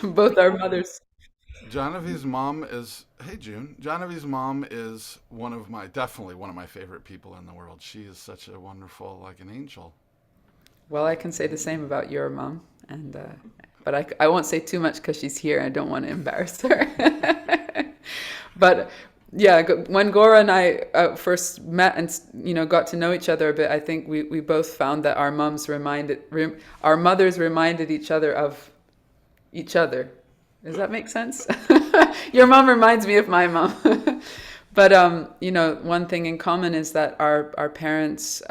both our mothers. Jahnavi's mom is, hey June. Jahnavi's mom is definitely one of my favorite people in the world. She is such a wonderful, like an angel. Well, I can say the same about your mom, and but I won't say too much because she's here. I don't want to embarrass her. But yeah, when Gora and I first met and got to know each other a bit, I think we both found that our mothers reminded each other of each other. Does that make sense? Your mom reminds me of my mom. But one thing in common is that our parents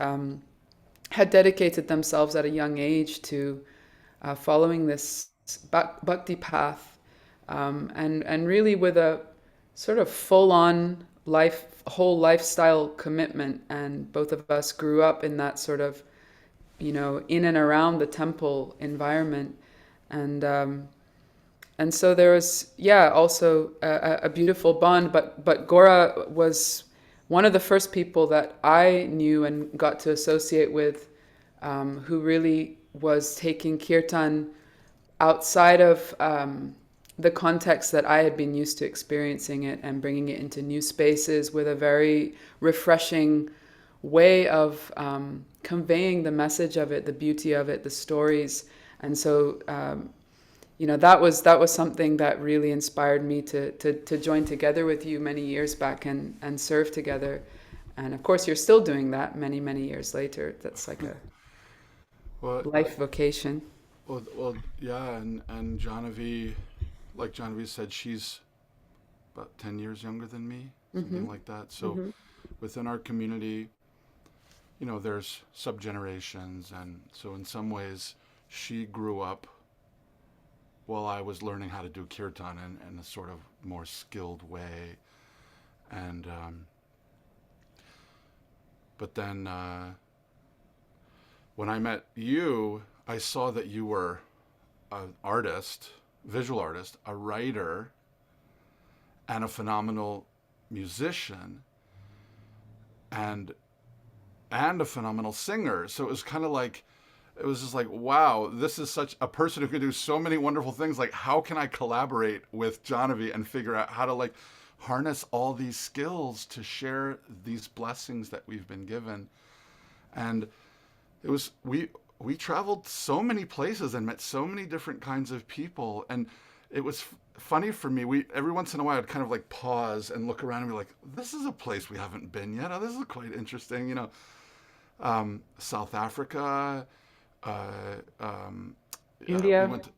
had dedicated themselves at a young age to following this bhakti path, and really with a sort of full on whole lifestyle commitment. And both of us grew up in that sort of in and around the temple environment, and so there was, yeah, also a beautiful bond. But Gora was one of the first people that I knew and got to associate with, who really was taking kirtan outside of the context that I had been used to experiencing it, and bringing it into new spaces with a very refreshing way of conveying the message of it, the beauty of it, the stories. And so that was something that really inspired me to join together with you many years back, and serve together. And of course, you're still doing that many years later. That's like a Well, life vocation. yeah, and Jahnavi, like Jahnavi said, she's about 10 years younger than me, Mm-hmm. something like that. So Mm-hmm. within our community, there's sub-generations, and so in some ways, she grew up while I was learning how to do kirtan in a sort of more skilled way. And but then when I met you, I saw that you were an artist, visual artist, a writer, and a phenomenal musician, and a phenomenal singer. So it was kind of like, it was just like, wow, this is such a person who can do so many wonderful things. Like, how can I collaborate with Jahnavi and figure out how to like harness all these skills to share these blessings that we've been given? And it was we traveled so many places and met so many different kinds of people, and it was funny for me. We every once in a while I'd kind of like pause and look around and be like, this is a place we haven't been yet. Oh, this is quite interesting. South Africa. Uh, um, we India. went.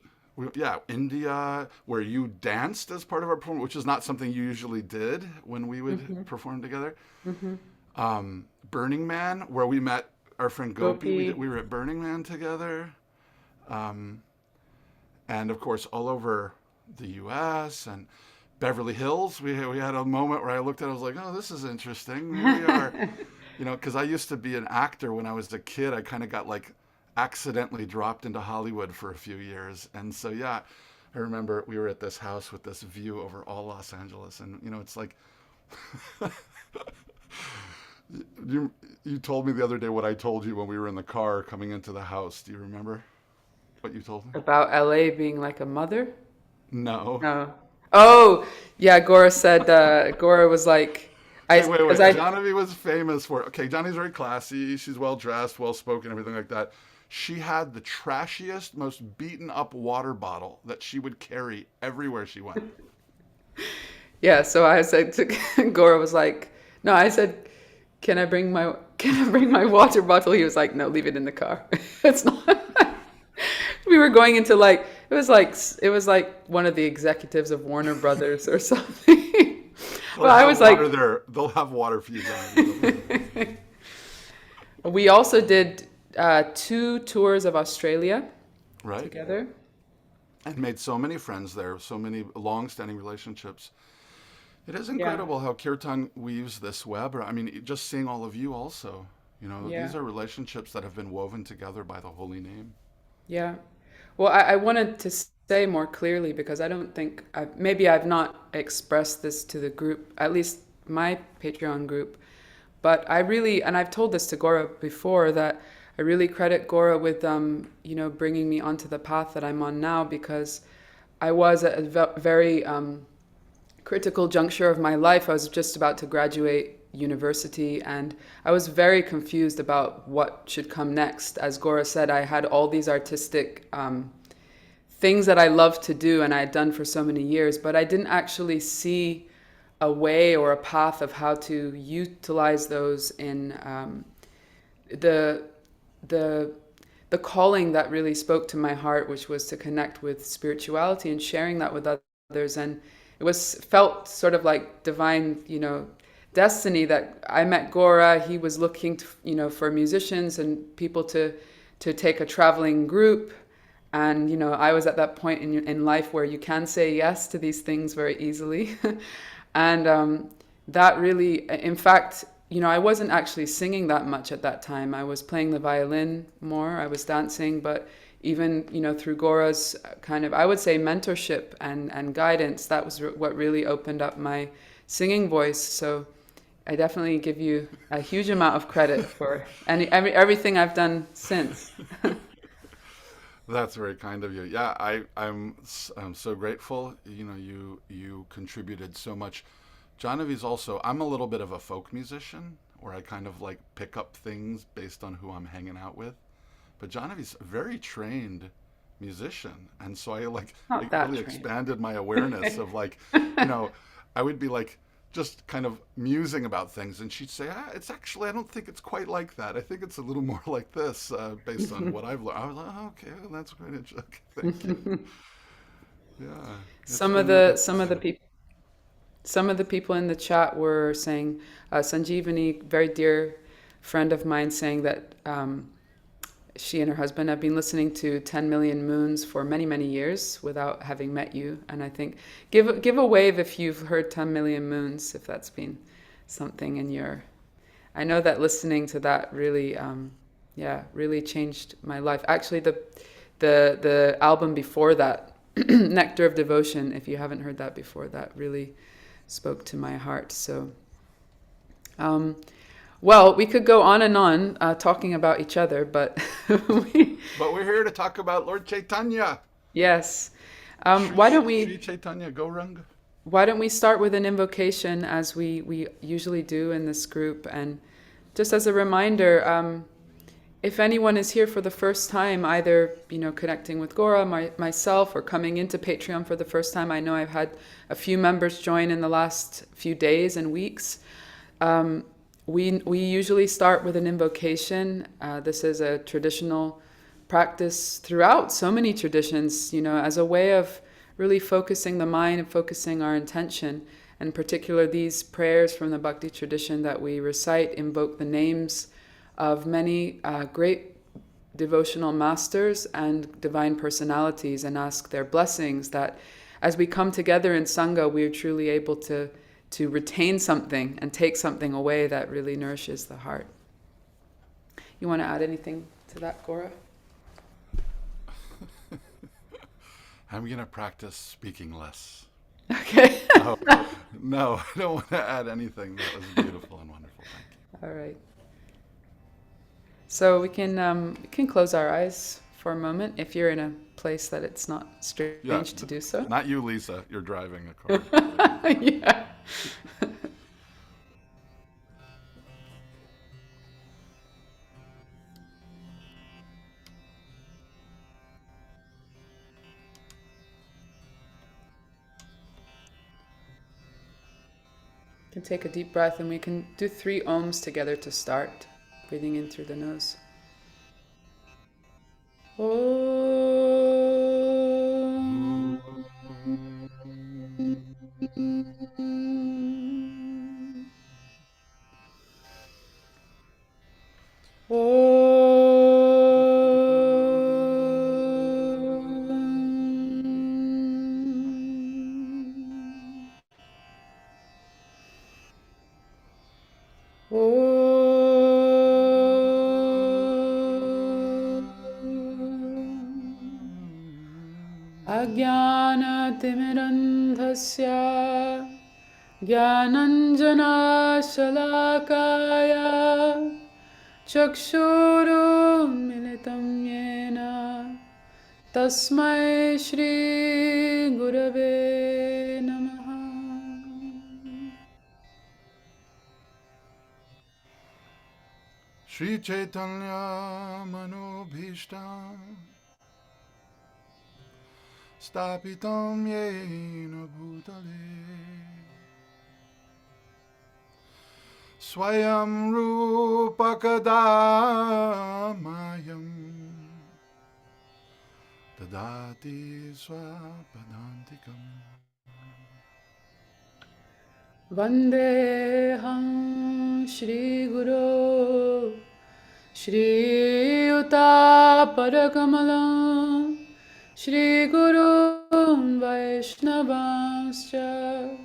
Yeah, India, where you danced as part of our performance, which is not something you usually did when we would Mm-hmm. perform together. Mm-hmm. Burning Man, where we met our friend Gopi. Gopi. We were at Burning Man together, um, and of course all over the U.S. and Beverly Hills. We had a moment where I looked at it, I was like, oh, this is interesting. Here we are, because I used to be an actor when I was a kid. I kind of got like accidentally dropped into Hollywood for a few years, and so yeah, I remember we were at this house with this view over all Los Angeles, and it's like you you told me the other day what I told you when we were in the car coming into the house. Do you remember what you told me? About LA being like a mother. No. No. Oh, yeah. Gora said. Gora was like, Okay, wait, because wait. I. Jahnavi was famous for. Okay, Johnny's very classy. She's well dressed, well spoken, everything like that. She had the trashiest, most beaten up water bottle that she would carry everywhere she went. Yeah. So I said to Gora was like, no. I said, can I bring my water bottle? He was like, no, leave it in the car. It's not. We were going into like it was like one of the executives of Warner Brothers or something. They'll But I have was water like, there. They'll have water for you, Jahnavi. Don't worry. we also did 2 tours of Australia Right? together. And made so many friends there, so many long-standing relationships. It is Yeah, incredible how Kirtan weaves this web. I mean, just seeing all of you also, yeah, these are relationships that have been woven together by the holy name. yeah. Well, I wanted to say more clearly because I don't think maybe I've not expressed this to the group, at least my Patreon group. But I really, and I've told this to Gora before, that I really credit Gora with, bringing me onto the path that I'm on now, because I was at a very critical juncture of my life. I was just about to graduate university, and I was very confused about what should come next. As Gaura said, I had all these artistic things that I loved to do and I had done for so many years, but I didn't actually see a way or a path of how to utilize those in the the the calling that really spoke to my heart, which was to connect with spirituality and sharing that with others. And it was felt sort of like divine, destiny that I met Gaura. He was looking to, for musicians and people to take a traveling group. And, I was at that point in life where you can say yes to these things very easily. And that really, in fact, I wasn't actually singing that much at that time. I was playing the violin more, I was dancing, but even, through Gaura's kind of, I would say, mentorship and guidance, that was what really opened up my singing voice. So I definitely give you a huge amount of credit for everything I've done since. That's very kind of you. Yeah, I'm so grateful. You contributed so much. Jahnavi's also. I'm a little bit of a folk musician, where I kind of like pick up things based on who I'm hanging out with. But Jahnavi's a very trained musician, and so I like Not it that really trained. expanded my awareness of like, I would be like just kind of musing about things, and she'd say, "It's actually I don't think it's quite like that. I think it's a little more like this, based on what I've learned." I was like, oh, "Okay, well, that's quite interesting. Thank you." Yeah, it's Some of been the it's some of the people Some of the people in the chat were saying, Sanjeevani, very dear friend of mine, saying that she and her husband have been listening to 10 Million Moons for many, many years without having met you. And I think, give a wave if you've heard 10 Million Moons, if that's been something in your... I know that listening to that really, really changed my life. Actually, the album before that, Nectar of Devotion, if you haven't heard that before, that really spoke to my heart. So, well, we could go on and on talking about each other, but But we're here to talk about Lord Chaitanya. yes. Sri, Why don't Sri we Chaitanya Gauranga. start with an invocation as we usually do in this group? And just as a reminder, if anyone is here for the first time, either connecting with Gaura, myself, or coming into Patreon for the first time, I know I've had a few members join in the last few days and weeks. We usually start with an invocation. This is a traditional practice throughout so many traditions, as a way of really focusing the mind and focusing our intention. And in particular, these prayers from the Bhakti tradition that we recite invoke the names of many great devotional masters and divine personalities and ask their blessings that as we come together in Sangha, we are truly able to retain something and take something away that really nourishes the heart. You want to add anything to that, Gaura? I'm going to practice speaking less. Okay. No, no, I don't want to add anything. That was beautiful and wonderful. Thank you. All right. So we can close our eyes for a moment if you're in a place that it's not strange Yeah, to do so. not you, Lisa. You're driving a car. Yeah. You can take a deep breath and we can do 3 ohms together to start. Breathing in through the nose. Om. Ajnanaतिमिरन्धस्य ज्ञानञ्जनशलाकाय चक्षुरुन्मिलितं येन तस्मै Shri Shri Chaitanya Manobhishtam Stapitam Yena Bhutale Swayam Rupa Kadamayam Tadati Swapadantikam Vandeham Shri Guru Shri Yuta Parakamalam Shri Guru Vaishnavanscha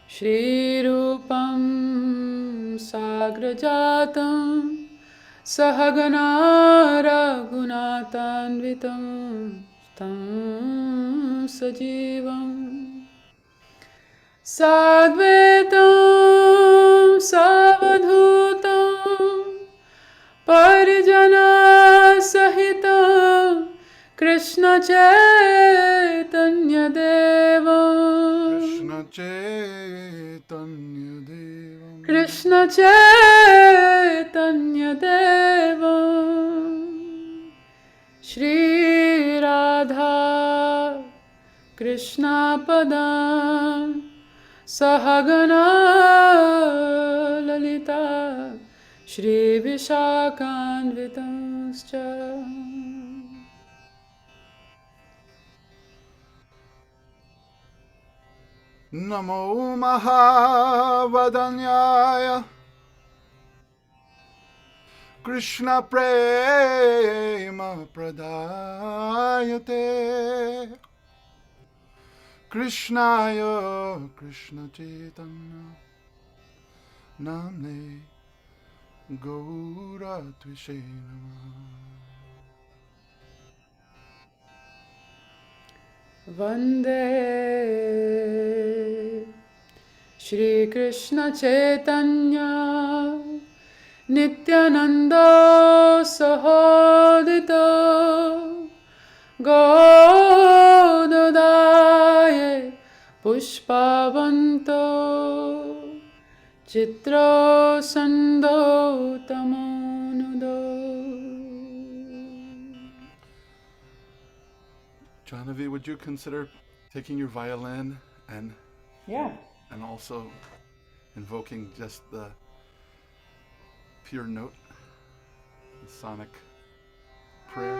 Shri Rupam Sagrajatam Sahagana Raghunatanvitam Tam Sajivam Sadvetam Savadhutam Parijana Sahitam Krishna Chaitanya Devam Krishna Chaitanya Devam Krishna Chaitanya Devam Shri Radha Krishna Padam Sahagana Lalita Shri Vishakhanvitanscha Namo Mahavadanyaya Krishna Prema Pradayate Krishnaya Krishna Chaitanya Namne Gaura Vande Shri Krishna Chaitanya Nityananda Sahodita Gaudadaye Pushpavanto Chitro Sando Tamonudo. Jahnavi, would you consider taking your violin and also invoking just the pure note, the sonic prayer?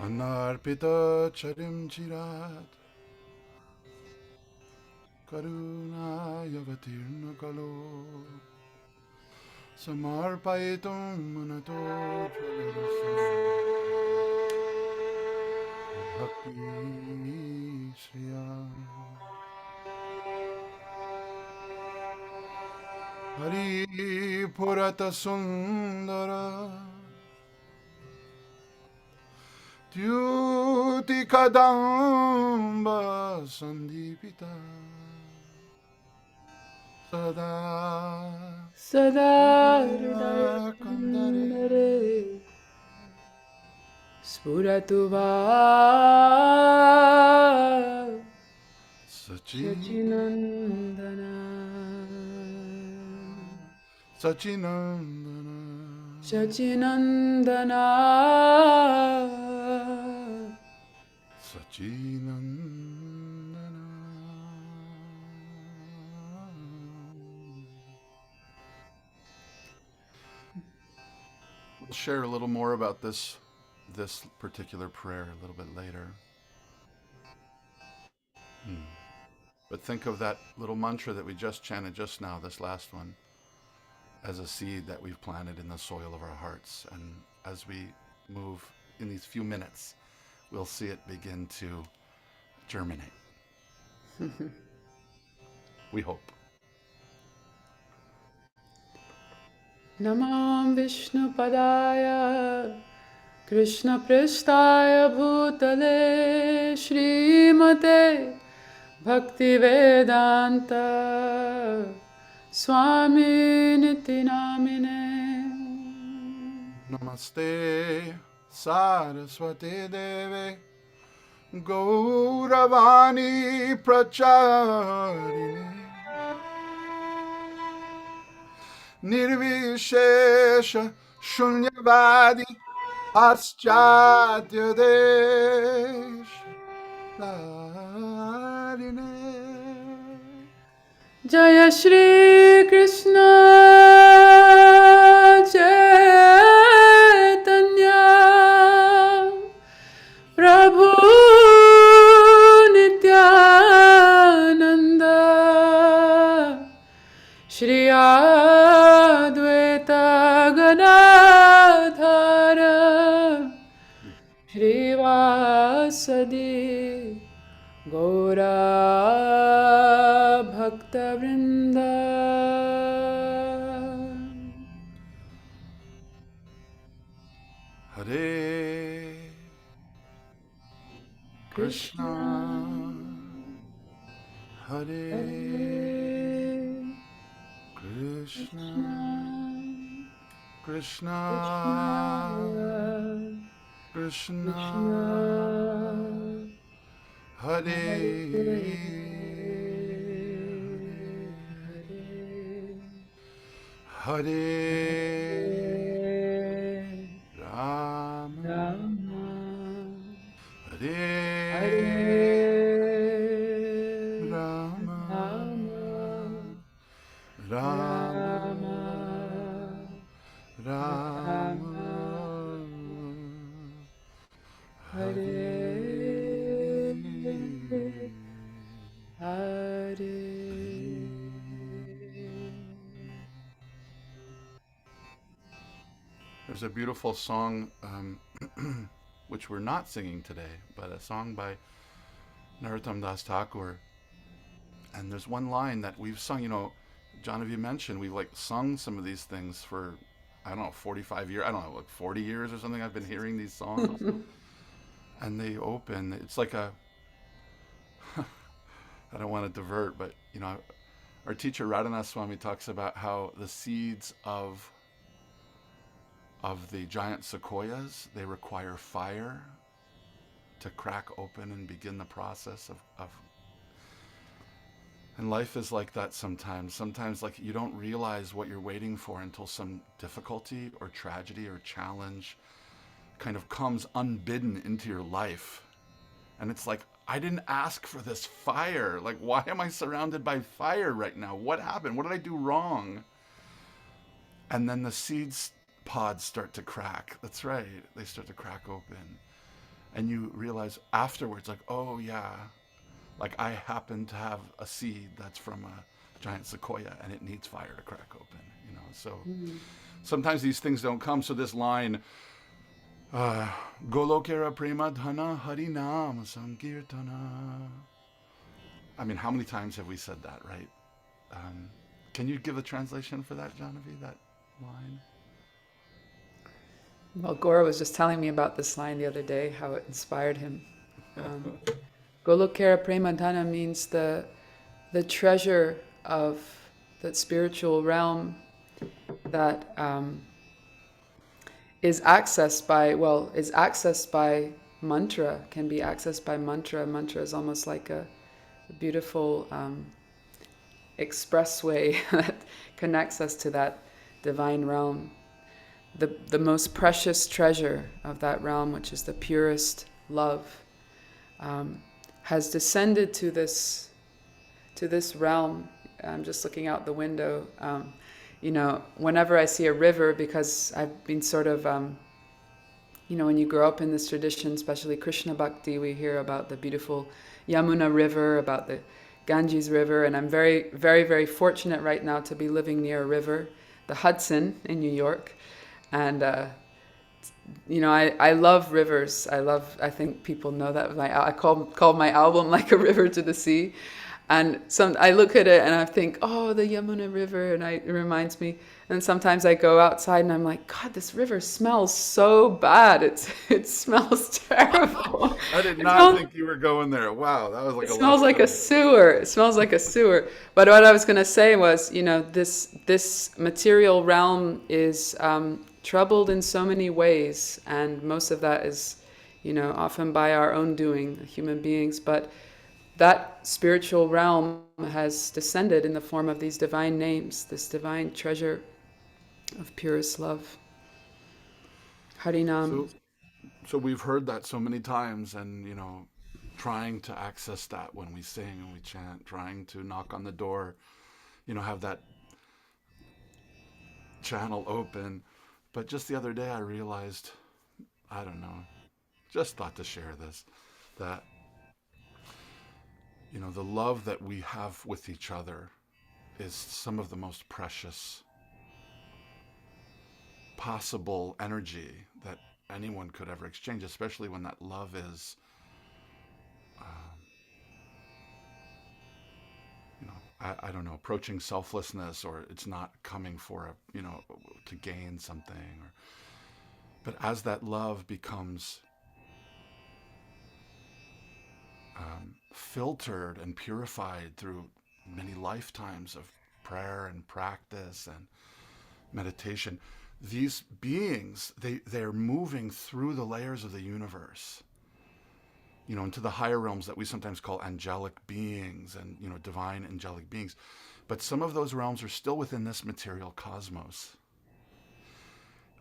Anarpita charim chirat karuna yavatirna kalo samarpaitum manato jvalarasa bhakti shriyam hari purata sundara Tyuti kadamba sandipita sada Sada hridaya Hridayakandare Spuratuva Sachinandana Sachinandana Sachinandana Sachinandana. We'll share a little more about this particular prayer a little bit later. But think of that little mantra that we just chanted just now, this last one, as a seed that we've planted in the soil of our hearts. And as we move in these few minutes, we'll see it begin to germinate. We hope. Namam Vishnu Padaya Krishna Pristaya Bhutale Srimate Bhaktivedanta Swami Niti Namine. Namaste Saraswati Deve Gaura Vani Pracharini Nirvishesha Shunyavadi Paschatya Desha Tarine. Jaya Shri Krishna Chaitanya Prabhu Nityananda Shri Advaita Ganadhara Shri Vasadi Gaura Bhakta Vrinda. Hare Krishna Hare Krishna Krishna Krishna Hare Hare Rama Hare Rama Rama Rama Hare Hare. There's a beautiful song, which we're not singing today, but a song by Narottam Das Thakur. And there's one line that we've sung, Jahnavi mentioned, we've like sung some of these things for, I don't know, 45 years, I don't know, like 40 years or something. I've been hearing these songs. And they open, it's like a, I don't want to divert, but, our teacher Radhanath Swami talks about how the seeds of the giant sequoias, they require fire to crack open and begin the process of and life is like that sometimes. Sometimes like you don't realize what you're waiting for until some difficulty or tragedy or challenge kind of comes unbidden into your life. And it's like, I didn't ask for this fire. Like, why am I surrounded by fire right now? What happened? What did I do wrong? And then the seeds pods start to crack. That's right. They start to crack open. And you realize afterwards, like, oh yeah, like I happen to have a seed that's from a giant sequoia and it needs fire to crack open, So sometimes these things don't come. So this line, Golokera Prema Dhana Harinam Sankirtana. I mean, how many times have we said that, right? Can you give a translation for that, Jahnavi, that line? Well, Gaura was just telling me about this line the other day, how it inspired him. Golokera Premadhana means the treasure of that spiritual realm that is accessed by mantra, can be accessed by mantra. Mantra is almost like a beautiful expressway that connects us to that divine realm. The most precious treasure of that realm, which is the purest love, has descended to this realm. I'm just looking out the window. Whenever I see a river, because I've been sort of, when you grow up in this tradition, especially Krishna Bhakti, we hear about the beautiful Yamuna River, about the Ganges River, and I'm very, very, very fortunate right now to be living near a river, the Hudson in New York. And, I love rivers. I think people know that. I call my album like A River to the Sea. And I look at it and I think, oh, the Yamuna River, and it reminds me. And sometimes I go outside and I'm like, God, this river smells so bad. It smells terrible. I did It not smells think you were going there. Wow, that was like it a smells left like a turn. sewer. It smells like a sewer. But what I was going to say was, this material realm is troubled in so many ways, and most of that is, often by our own doing, human beings. But that spiritual realm has descended in the form of these divine names, this divine treasure of purest love. Harinam. So, so we've heard that so many times, and trying to access that when we sing and we chant, trying to knock on the door, have that channel open. But just the other day, I realized, I don't know, just thought to share this, that the love that we have with each other is some of the most precious possible energy that anyone could ever exchange, especially when that love is, I don't know, approaching selflessness, or it's not coming for to gain something. But as that love becomes filtered and purified through many lifetimes of prayer and practice and meditation, these beings, they're moving through the layers of the universe, into the higher realms that we sometimes call angelic beings and, divine angelic beings. But some of those realms are still within this material cosmos.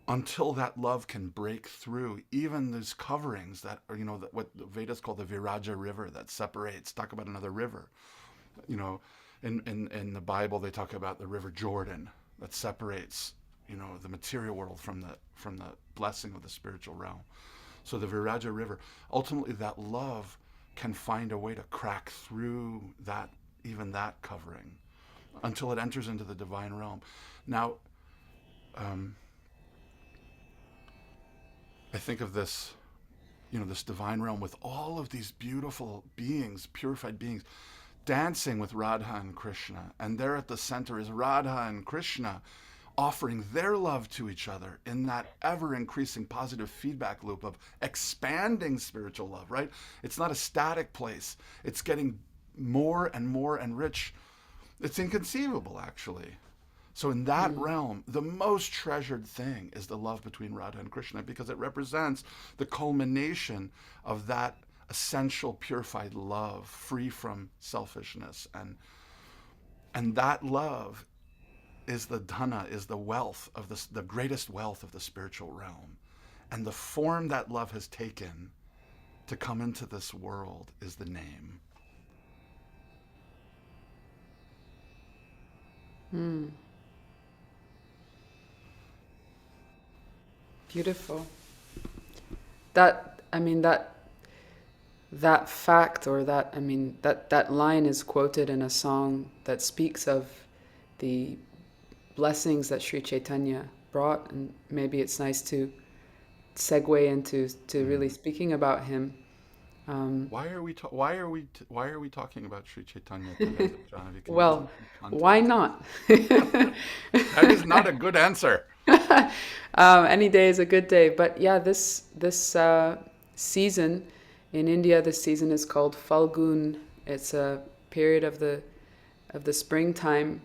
Until that love can break through even these coverings that are, what the Vedas call the Viraja River that separates, talk about another river. In the Bible, they talk about the River Jordan that separates, the material world from the blessing of the spiritual realm. So the Viraja River, ultimately that love can find a way to crack through even that covering until it enters into the divine realm. Now, I think of this, this divine realm with all of these beautiful beings, purified beings, dancing with Radha and Krishna. And there at the center is Radha and Krishna offering their love to each other in that ever increasing positive feedback loop of expanding spiritual love, right? It's not a static place. It's getting more and more enriched. It's inconceivable, actually. So in that realm, the most treasured thing is the love between Radha and Krishna, because it represents the culmination of that essential purified love, free from selfishness. And that love is the dhana, is the wealth of the greatest wealth of the spiritual realm. And the form that love has taken to come into this world is the name. Beautiful. That, I mean, that fact, or that line is quoted in a song that speaks of the blessings that Sri Chaitanya brought, and maybe it's nice to segue into really speaking about him. Why are we talking about Sri Chaitanya today, Jahnavi? Can you give me Well, some why context? not? That is not a good answer. Any day is a good day, but yeah, this season in India, this season is called Falgun. It's a period of the springtime,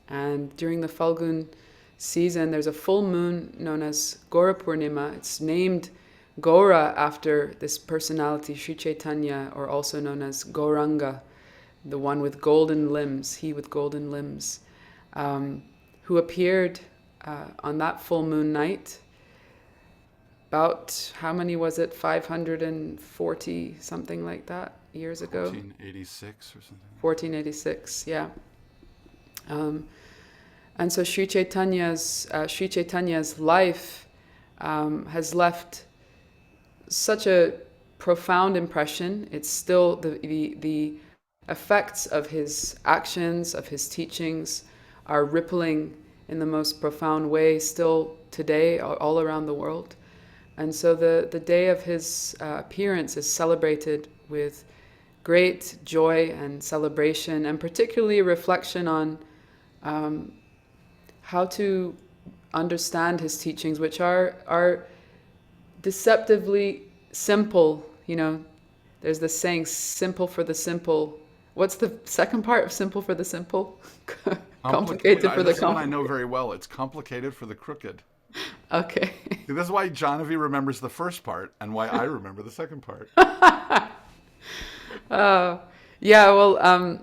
and during the Falgun season, there's a full moon known as Gaura Purnima. It's named Gaura after this personality, Sri Chaitanya, or also known as Gauranga, the one with golden limbs, he with golden limbs, who appeared on that full moon night. About, how many was it? 540, something like that, years ago. 1486 or something. 1486, yeah. And so Sri Chaitanya's life has left such a profound impression. It's still the effects of his actions, of his teachings, are rippling in the most profound way still today all around the world. And so the day of his appearance is celebrated with great joy and celebration, and particularly reflection on how to understand his teachings, which are deceptively simple. You know, there's this saying, "Simple for the simple." What's the second part of "simple for the simple"? Complicated for the This is one I know complicated. very well. It's complicated for the crooked. Okay. See, this is why Jahnavi remembers the first part and why I remember the second part. Yeah. Well,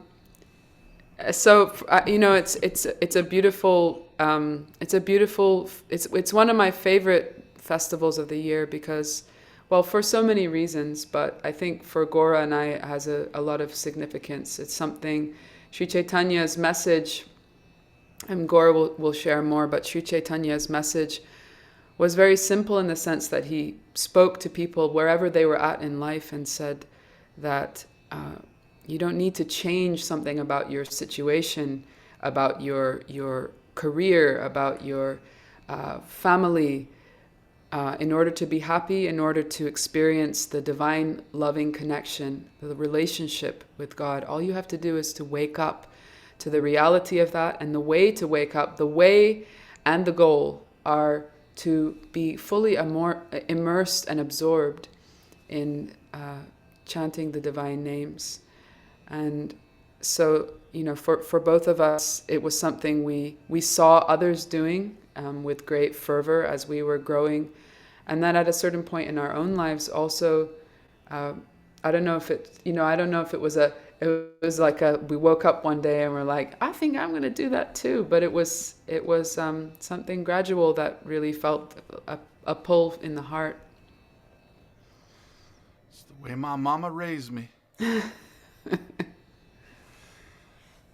so you know, it's a beautiful it's one of my favorite festivals of the year because, well, for so many reasons, but I think for Gaura and I it has a lot of significance. It's something Sri Chaitanya's message, and Gaura will share more, but Sri Chaitanya's message was very simple in the sense that he spoke to people wherever they were at in life and said that you don't need to change something about your situation, about your career, about your family, in order to be happy, in order to experience the divine loving connection, the relationship with God. All you have to do is to wake up to the reality of that. And the way to wake up, the way and the goal are to be fully immersed and absorbed in chanting the divine names. And so, you know, for both of us, it was something we saw others doing with great fervor as we were growing. And then at a certain point in our own lives also, uh, I don't know if it, you know, I don't know if it was like we woke up one day and we're like, I think I'm going to do that too. But it was something gradual that really felt a pull in the heart. It's the way my mama raised me.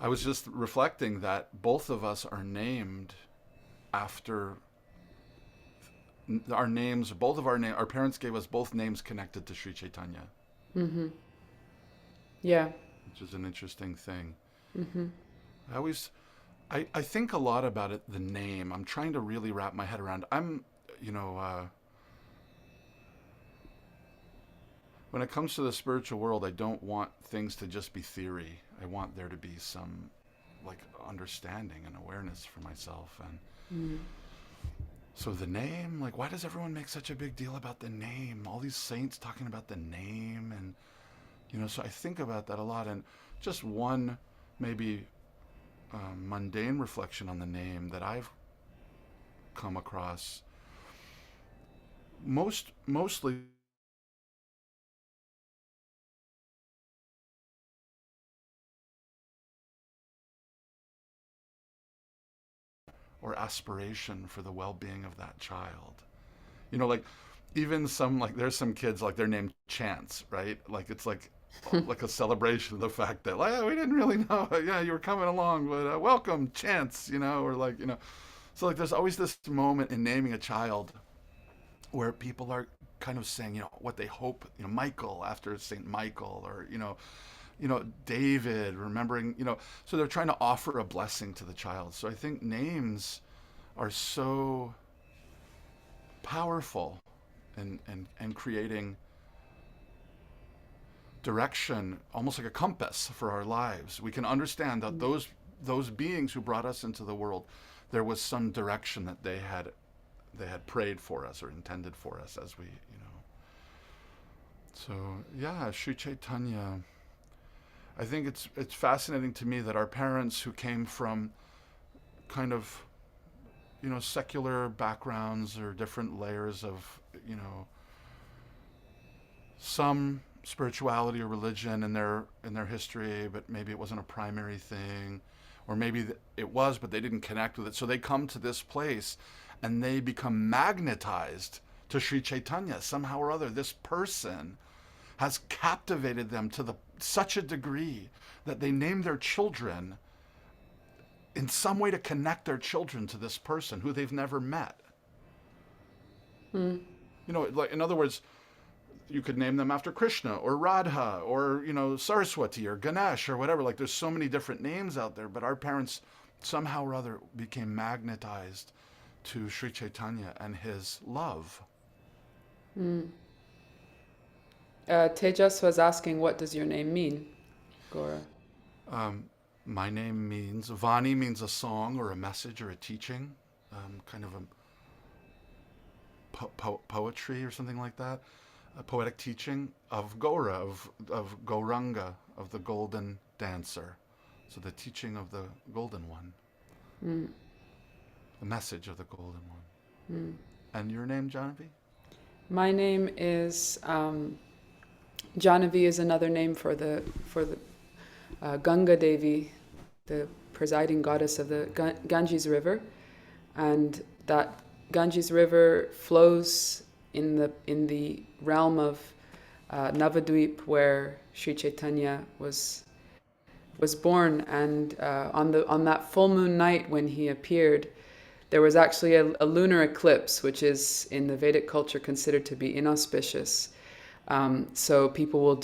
I was just reflecting that both of us are named after our names, both of our parents gave us both names connected to Sri Chaitanya, Yeah. which is an interesting thing. I always, I think a lot about it, the name. I'm trying to really wrap my head around. You know, when it comes to the spiritual world, I don't want things to just be theory. I want there to be some, like, understanding and awareness for myself. And so the name, like, why does everyone make such a big deal about the name? All these saints talking about the name, and so I think about that a lot. And just one, maybe mundane reflection on the name that I've come across, mostly or aspiration for the well-being of that child. Like, even some, like, there's some kids, like, they're named Chance, right? Like, it's like a celebration of the fact that, like, we didn't really know, yeah, you were coming along, but welcome, Chance, or, like, so, like, there's always this moment in naming a child where people are kind of saying, what they hope, Michael after Saint Michael, or David, remembering, so they're trying to offer a blessing to the child. So I think names are so powerful and creating direction, almost like a compass for our lives. We can understand that those beings who brought us into the world, there was some direction that they had prayed for us or intended for us as we. So yeah, Sri Chaitanya. I think it's fascinating to me that our parents, who came from kind of secular backgrounds or different layers of some spirituality or religion in their history, but maybe it wasn't a primary thing, or maybe it was, but they didn't connect with it. So they come to this place and they become magnetized to Sri Chaitanya somehow or other. This person has captivated them to such a degree that they name their children in some way to connect their children to this person who they've never met. Like, in other words, you could name them after Krishna or Radha or Saraswati or Ganesh or whatever. Like, there's so many different names out there, but our parents somehow or other became magnetized to Sri Chaitanya and his love. Tejas was asking, what does your name mean, Gaura? Um, my name means, Vani means a song or a message or a teaching, kind of a poetry or something like that, a poetic teaching of Gaura, of Gauranga, of the golden dancer. So the teaching of the golden one, Mm, the message of the golden one. mm. And your name, Jahnavi? My name is Jahnavi is another name for the Ganga Devi, the presiding goddess of the Ganges River, and that Ganges River flows in the realm of Navadvip, where Sri Chaitanya was born. And on that full moon night when he appeared, there was actually a lunar eclipse, which is in the Vedic culture considered to be inauspicious. So people will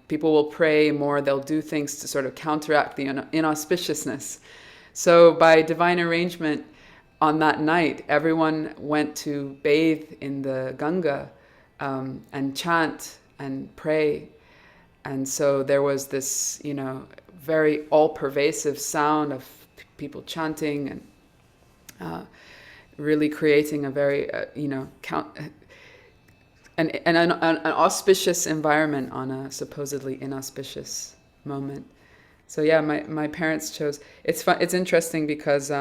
people will pray more, they'll do things to sort of counteract the inauspiciousness. So by divine arrangement, on that night, everyone went to bathe in the Ganga and chant and pray. And so there was this, very all-pervasive sound of people chanting and really creating a very, an auspicious environment on a supposedly inauspicious moment. So yeah, my parents chose. It's fun. It's interesting because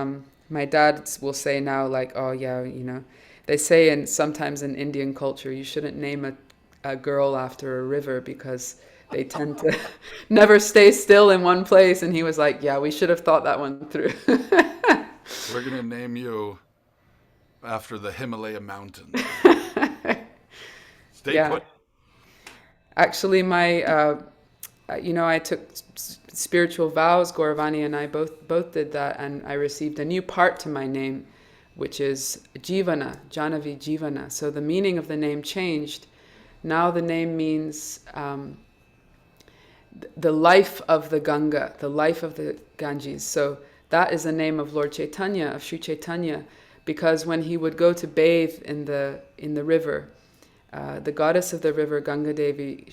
my dad will say now, like, oh yeah, they say sometimes in Indian culture you shouldn't name a girl after a river because they tend to never stay still in one place. And he was like, yeah, we should have thought that one through. We're going to name you after the Himalaya mountains. Stay Yeah. put. Actually, I took spiritual vows. Gaura Vani and I both did that, and I received a new part to my name, which is Jivana, Jahnavi Jivana. So the meaning of the name changed. Now the name means the life of the Ganga, the life of the Ganges. So that is the name of Lord Chaitanya, of Sri Chaitanya, because when he would go to bathe in the river, the goddess of the river, Ganga Devi,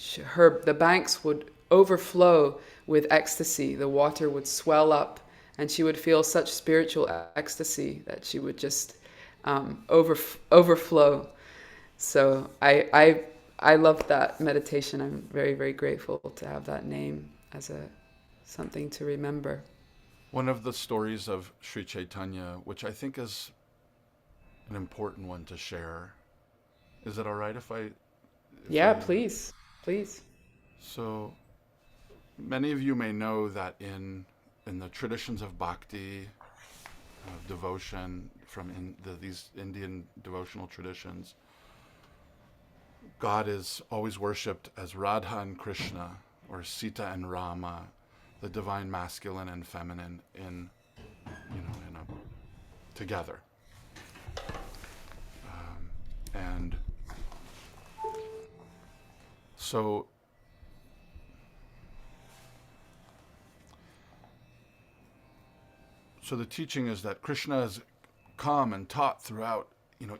the banks would overflow with ecstasy. The water would swell up, and she would feel such spiritual ecstasy that she would just overflow. So I love that meditation. I'm very, very grateful to have that name as something to remember. One of the stories of Sri Chaitanya, which I think is an important one to share. Is it all right if I? Yeah, please, please. So many of you may know that in the traditions of bhakti, devotion these Indian devotional traditions, God is always worshipped as Radha and Krishna, or Sita and Rama, the divine masculine and feminine together. And so the teaching is that Krishna has come and taught throughout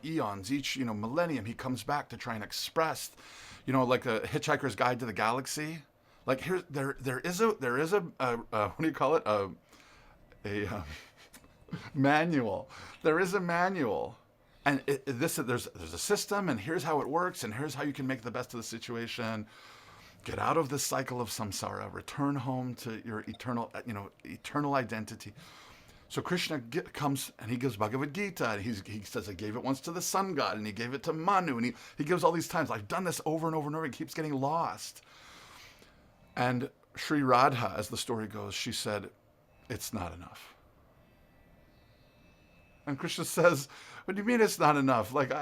eons, each millennium. He comes back to try and express, like a Hitchhiker's Guide to the Galaxy. Like there is a what do you call it, a manual. There is a manual, and there's a system, and here's how it works, and here's how you can make the best of the situation. Get out of the cycle of samsara. Return home to your eternal identity. So Krishna comes and he gives Bhagavad Gita, and he says, I gave it once to the sun god, and he gave it to Manu, and he gives all these times. I've done this over and over and over. He keeps getting lost. And Sri Radha, as the story goes, she said, it's not enough. And Krishna says, what do you mean it's not enough? Like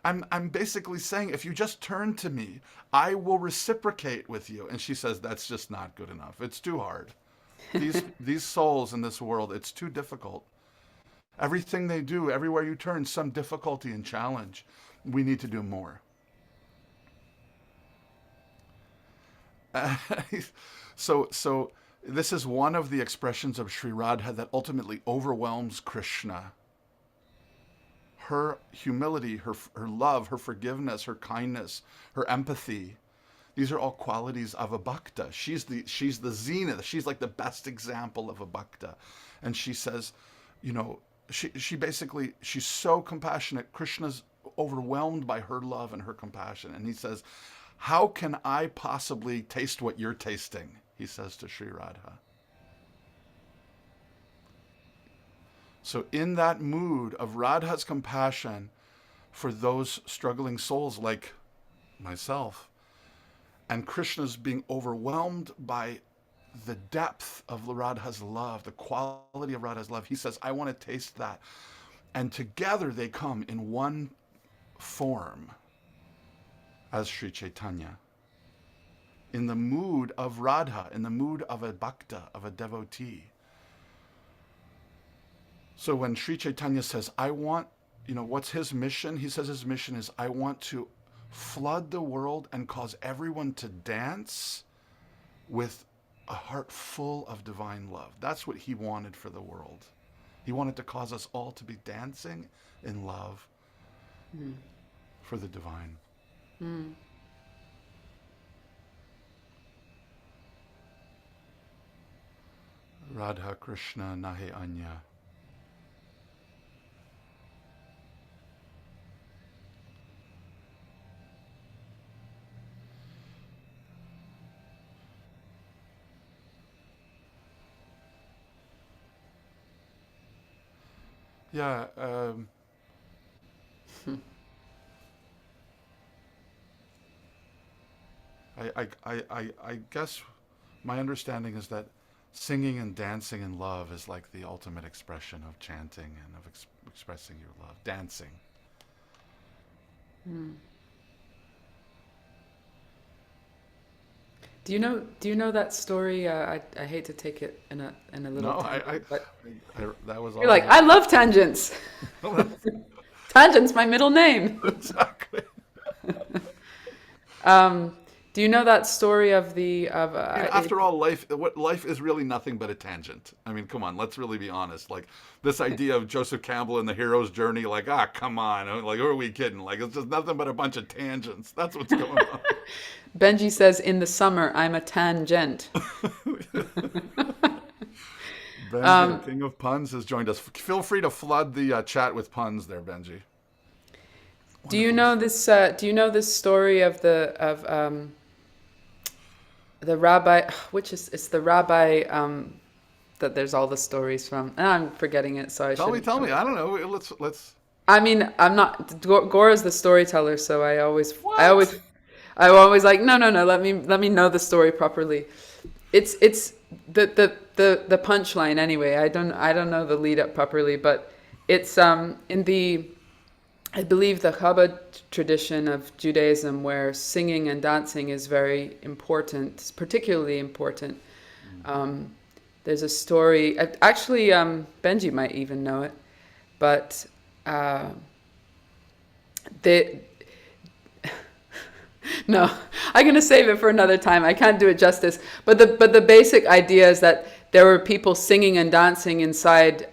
I'm basically saying, if you just turn to me, I will reciprocate with you. And she says, that's just not good enough. It's too hard. These souls in this world, it's too difficult. Everything they do, everywhere you turn, some difficulty and challenge. We need to do more. So this is one of the expressions of Sri Radha that ultimately overwhelms Krishna. Her humility, her love, her forgiveness, her kindness, her empathy, These are all qualities of a bhakta. She's the zenith. She's like the best example of a bhakta. And she says, you know, she basically, she's so compassionate. Krishna's overwhelmed by her love and her compassion. And he says, how can I possibly taste what you're tasting? He says to Sri Radha. So in that mood of Radha's compassion for those struggling souls like myself, and Krishna's being overwhelmed by the depth of Radha's love, the quality of Radha's love, he says, I want to taste that. And together they come in one form as Sri Chaitanya, in the mood of Radha, in the mood of a bhakta, of a devotee. So when Sri Chaitanya says, I want, you know, what's his mission? He says his mission is, I want to flood the world and cause everyone to dance with a heart full of divine love. That's what he wanted for the world. He wanted to cause us all to be dancing in love for the divine. Radha Krishna Nahe Anya. Yeah, I guess my understanding is that singing and dancing in love is like the ultimate expression of chanting and of expressing your love. Dancing. Do you know that story? I hate to take it in a little No, tangent, but that was you're all. like, I love tangents. Tangent's my middle name. Exactly. Do you know that story of the of I mean, after all, life is really nothing but a tangent. I mean, come on, let's really be honest. Like this idea of Joseph Campbell and the hero's journey, like, come on, like, who are we kidding? Like, it's just nothing but a bunch of tangents. That's what's going on. Benji says, in the summer, I'm a tangent. Benji, the king of puns, has joined us. Feel free to flood the chat with puns there, Benji. Do you know this? Do you know this story of the rabbi, which is it's the rabbi that there's all the stories from? And I'm forgetting it, so I should Tell me. I don't know. Let's. I mean, I'm not. Gaura's the storyteller, so I always like no. Let me know the story properly. It's the punchline anyway. I don't know the lead up properly, but it's in the, I believe, the Chabad tradition of Judaism, where singing and dancing is very important. It's particularly important. There's a story. Actually, Benji might even know it, but they. No, I'm gonna save it for another time. I can't do it justice. But the basic idea is that there were people singing and dancing inside,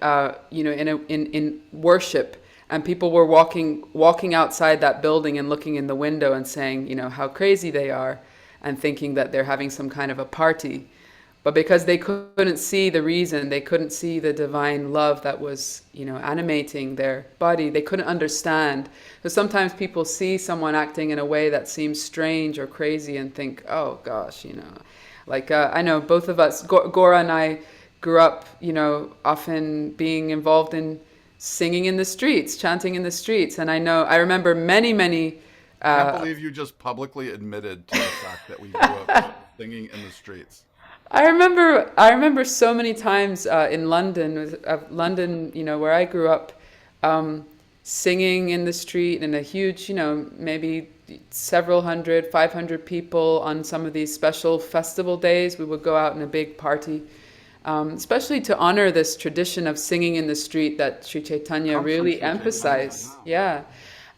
in worship, and people were walking outside that building and looking in the window and saying, how crazy they are, and thinking that they're having some kind of a party. But because they couldn't see the reason, they couldn't see the divine love that was, animating their body, they couldn't understand. So sometimes people see someone acting in a way that seems strange or crazy and think, oh gosh, like I know both of us, Gaura and I grew up, often being involved in singing in the streets, chanting in the streets. And I remember many, I can't believe you just publicly admitted to the fact that we grew up singing in the streets. I remember so many times in London, where I grew up, singing in the street in a huge, maybe several hundred, 500 people on some of these special festival days. We would go out in a big party, especially to honor this tradition of singing in the street that Sri Chaitanya really emphasized. Yeah.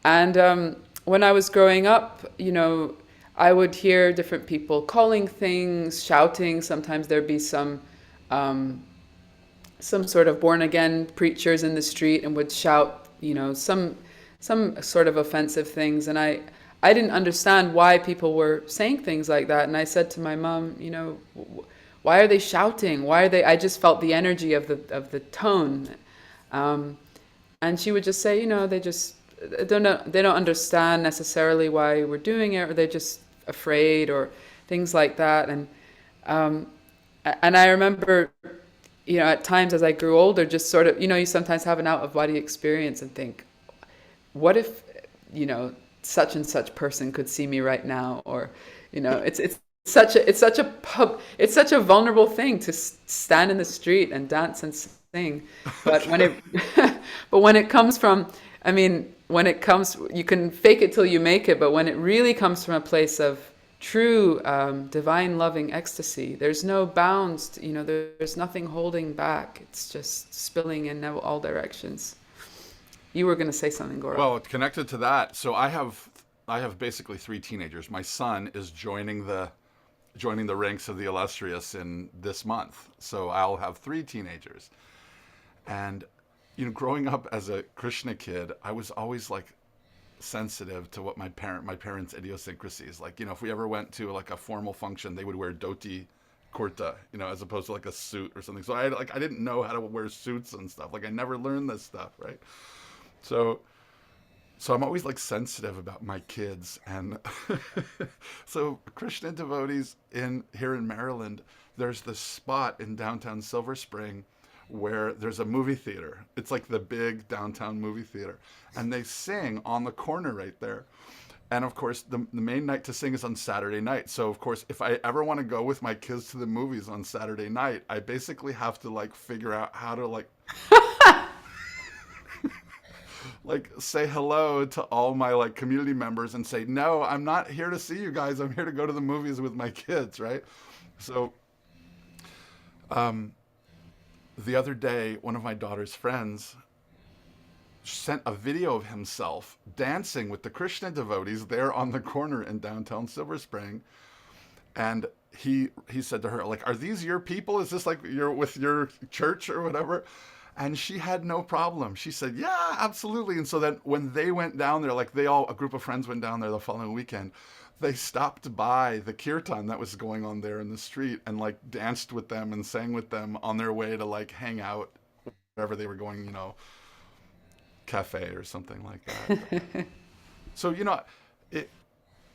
And when I was growing up, I would hear different people calling things, shouting. Sometimes there'd be some sort of born again preachers in the street and would shout, some sort of offensive things. And I I didn't understand why people were saying things like that. And I said to my mom, you know, why are they shouting? Why are they? I just felt the energy of the tone. Um, and she would just say, you know, they just don't know, they don't understand necessarily why we're doing it, or they're just afraid, or things like that. Um, and I remember, you know, at times as I grew older, just sort of, you know, you sometimes have an out of body experience and think, what if, you know, such and such person could see me right now? Or, you know, it's such a vulnerable thing to stand in the street and dance and sing. But when it, but when it comes from, I mean, when it comes, you can fake it till you make it. But when it really comes from a place of true divine loving ecstasy, there's no bounds. You know, there's nothing holding back. It's just spilling in all directions. You were going to say something, Gora. Well, connected to that, so I have basically three teenagers. My son is joining the ranks of the illustrious in this month, so I'll have three teenagers. And growing up as a Krishna kid, I was always like sensitive to what my parents' idiosyncrasies. Like, if we ever went to like a formal function, they would wear dhoti kurta, as opposed to like a suit or something. So I didn't know how to wear suits and stuff. Like I never learned this stuff, right? So so I'm always like sensitive about my kids. And so Krishna devotees in here in Maryland, there's this spot in downtown Silver Spring where there's a movie theater. It's like the big downtown movie theater. And they sing on the corner right there. And of course, the main night to sing is on Saturday night. So of course, if I ever want to go with my kids to the movies on Saturday night, I basically have to like figure out how to like say hello to all my like community members and say, no, I'm not here to see you guys. I'm here to go to the movies with my kids, right? So um, the other day, one of my daughter's friends sent a video of himself dancing with the Krishna devotees there on the corner in downtown Silver Spring. And he said to her, like, are these your people? Is this like you're with your church or whatever? And she had no problem. She said, yeah, absolutely. And so then when they went down there, like a group of friends went down there the following weekend, they stopped by the kirtan that was going on there in the street and like danced with them and sang with them on their way to like hang out wherever they were going, cafe or something like that. So, it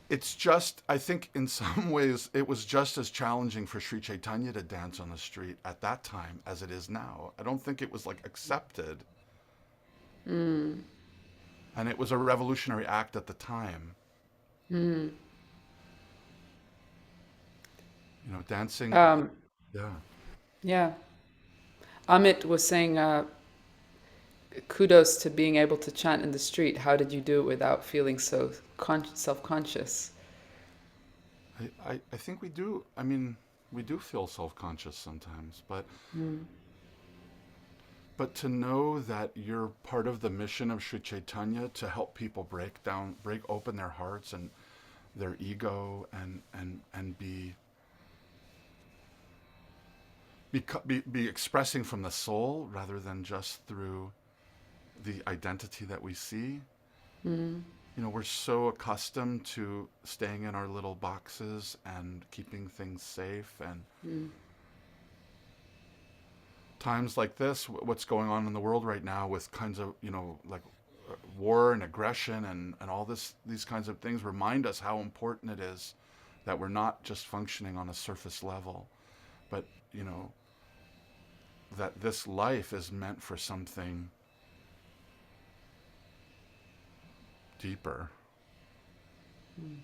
it's just, I think in some ways it was just as challenging for Sri Chaitanya to dance on the street at that time as it is now. I don't think it was like accepted. Mm, And it was a revolutionary act at the time. mm. Dancing. Um, Yeah. yeah. Amit was saying, kudos to being able to chant in the street. How did you do it without feeling so self-conscious? I think we do. I mean, we do feel self-conscious sometimes, Mm, but to know that you're part of the mission of Sri Chaitanya to help people break open their hearts and their ego and be expressing from the soul rather than just through the identity that we see. mm, We're so accustomed to staying in our little boxes and keeping things safe. And mm, times like this, what's going on in the world right now with kinds of, like war and aggression and all these kinds of things remind us how important it is that we're not just functioning on a surface level, but, that this life is meant for something deeper. mm.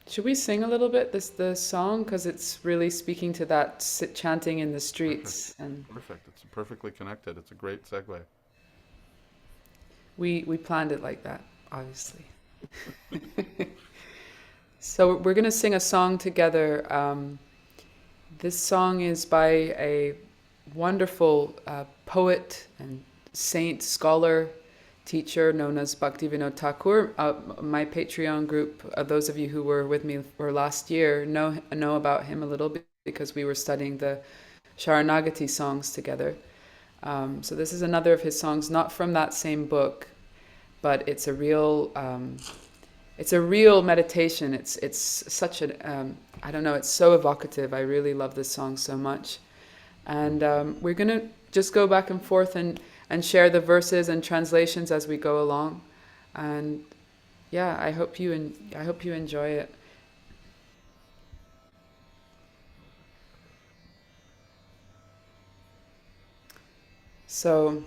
Should we sing a little bit the song, because it's really speaking to that chanting in the Perfect. streets, and Perfect. It's perfectly connected. It's a great segue. we planned it like that, obviously. So we're gonna sing a song together. This song is by a wonderful poet and saint, scholar, teacher known as Bhaktivinoda Thakur. My Patreon group, those of you who were with me for last year, know about him a little bit because we were studying the Sharanagati songs together. So this is another of his songs, not from that same book, but it's a real meditation. It's such an I don't know. It's so evocative. I really love this song so much, and we're gonna just go back and forth and share the verses and translations as we go along, and yeah, I hope you enjoy it. So,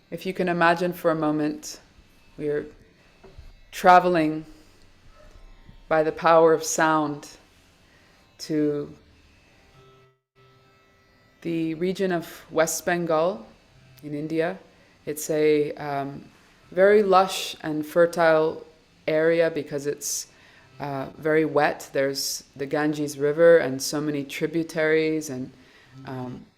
if you can imagine for a moment, we're traveling by the power of sound to the region of West Bengal in India. It's a very lush and fertile area because it's very wet. There's the Ganges River and so many tributaries, and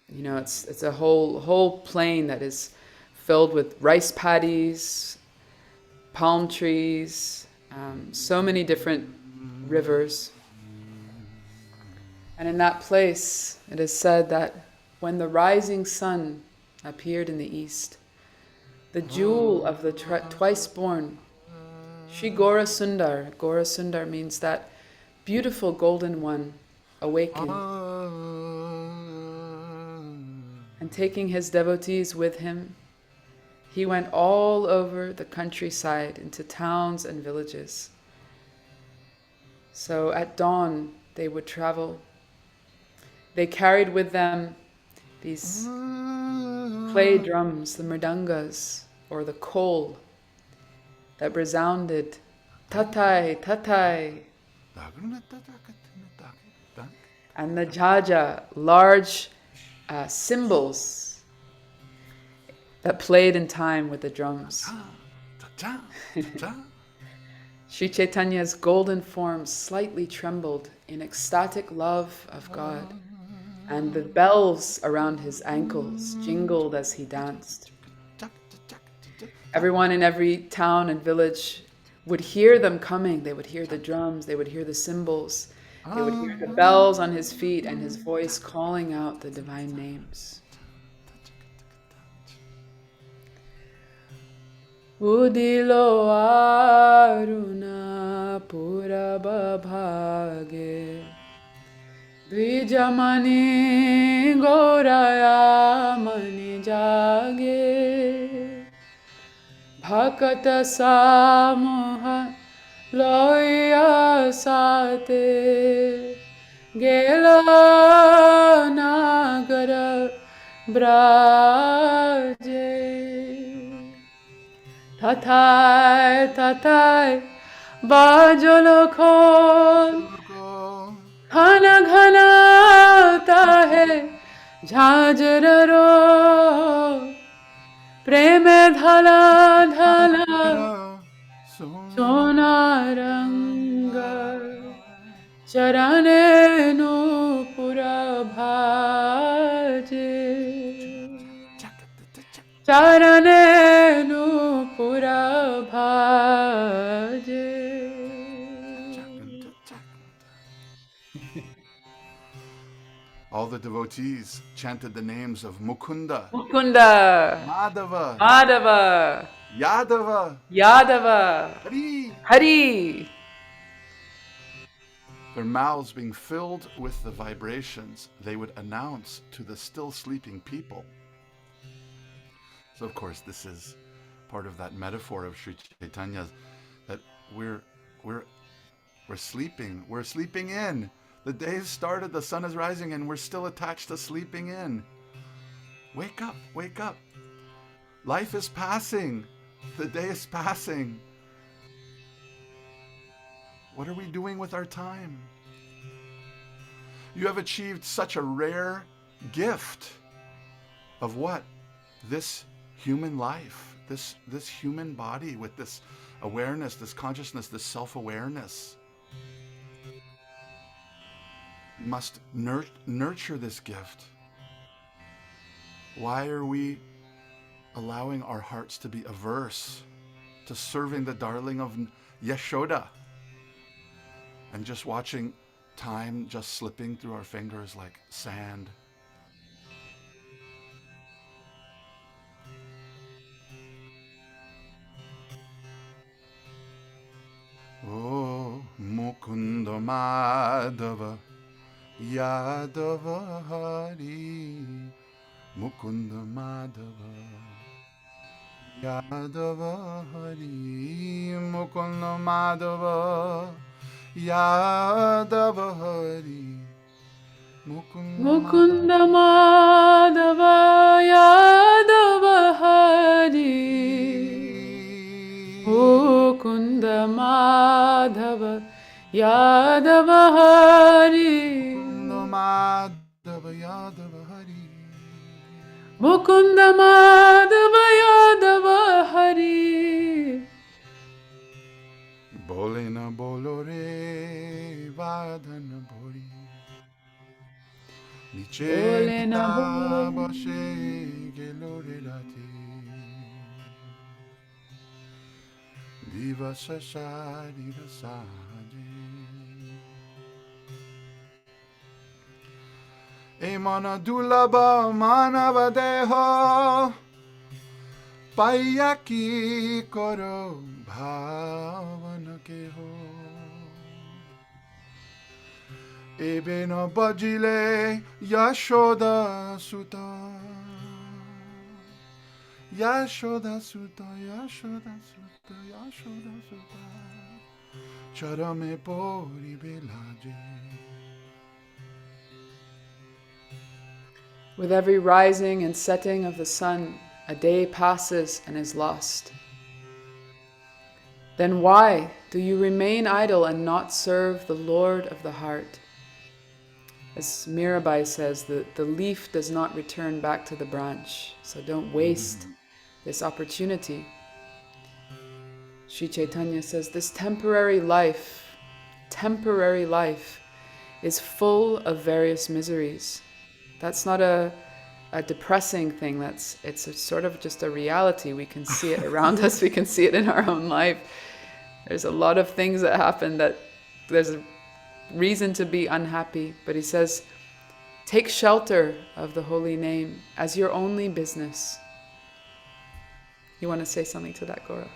it's a whole plain that is filled with rice paddies, palm trees, so many different rivers. And in that place, it is said that when the rising sun appeared in the east, the jewel of the twice born, Shri Gaura Sundar, Gaura Sundar means that beautiful golden one, awakened. And taking his devotees with him, he went all over the countryside into towns and villages. So at dawn, they would travel. They carried with them these clay drums, the mridangas, or the kol, that resounded, tatai, tatai. And the jaja, large cymbals that played in time with the drums. Sri Chaitanya's golden form slightly trembled in ecstatic love of God, and the bells around his ankles jingled as he danced. Everyone in every town and village would hear them coming. They would hear the drums, they would hear the cymbals, they would hear the bells on his feet and his voice calling out the divine names. Udilo aruna puraba bhage Dvijamani Gauraya mani jage Bhakata samoha loya sate Gela nagara braje Tatai, tatai, bajolo khol Ghana ghana tahe jhajra ro Preme dhala dhala sona ranga Charane nu pura bhaje Charane nu pura bhaje. All the devotees chanted the names of Mukunda, Mukunda, Madhava, Madhava, Yadava, Yadava, Hari. Hari. Their mouths being filled with the vibrations, they would announce to the still sleeping people. So of course this is part of that metaphor of Sri Chaitanya, that we're sleeping. We're sleeping in. The day has started, the sun is rising, and we're still attached to sleeping in. Wake up, wake up. Life is passing. The day is passing. What are we doing with our time? You have achieved such a rare gift of what? This human life, this human body with this awareness, this consciousness, this self-awareness. You must nurture this gift. Why are we allowing our hearts to be averse to serving the darling of Yashoda and just watching time just slipping through our fingers like sand? Madhava Yadava Hari Mukunda Madhava Yadava Hari Mukunda Madhava Yadava Hari Mukunda Madhava Yadava Hari Mukunda Madhava Yadava Hari Madhava Yadava Hari Mukunda Madhava Yadava Hari Bole na bolore Vadana Bori Niche Bole na nita bole boshe gelore rati Diva sashari rasaje Emana dulaba manava deho Paiyaki koro bhavana ke ho Ebe no bajile Yashoda Sutta Yashoda Sutta Yashoda Sutta Yashoda Sutta Charame pori belaje. With every rising and setting of the sun, a day passes and is lost. Then why do you remain idle and not serve the Lord of the heart? As Mirabai says, the leaf does not return back to the branch, so don't waste this opportunity. Sri Chaitanya says this temporary life is full of various miseries. That's not a depressing thing. It's a sort of just a reality. We can see it around us. We can see it in our own life. There's a lot of things that happen that there's a reason to be unhappy. But he says, take shelter of the holy name as your only business. You want to say something to that, Gaura?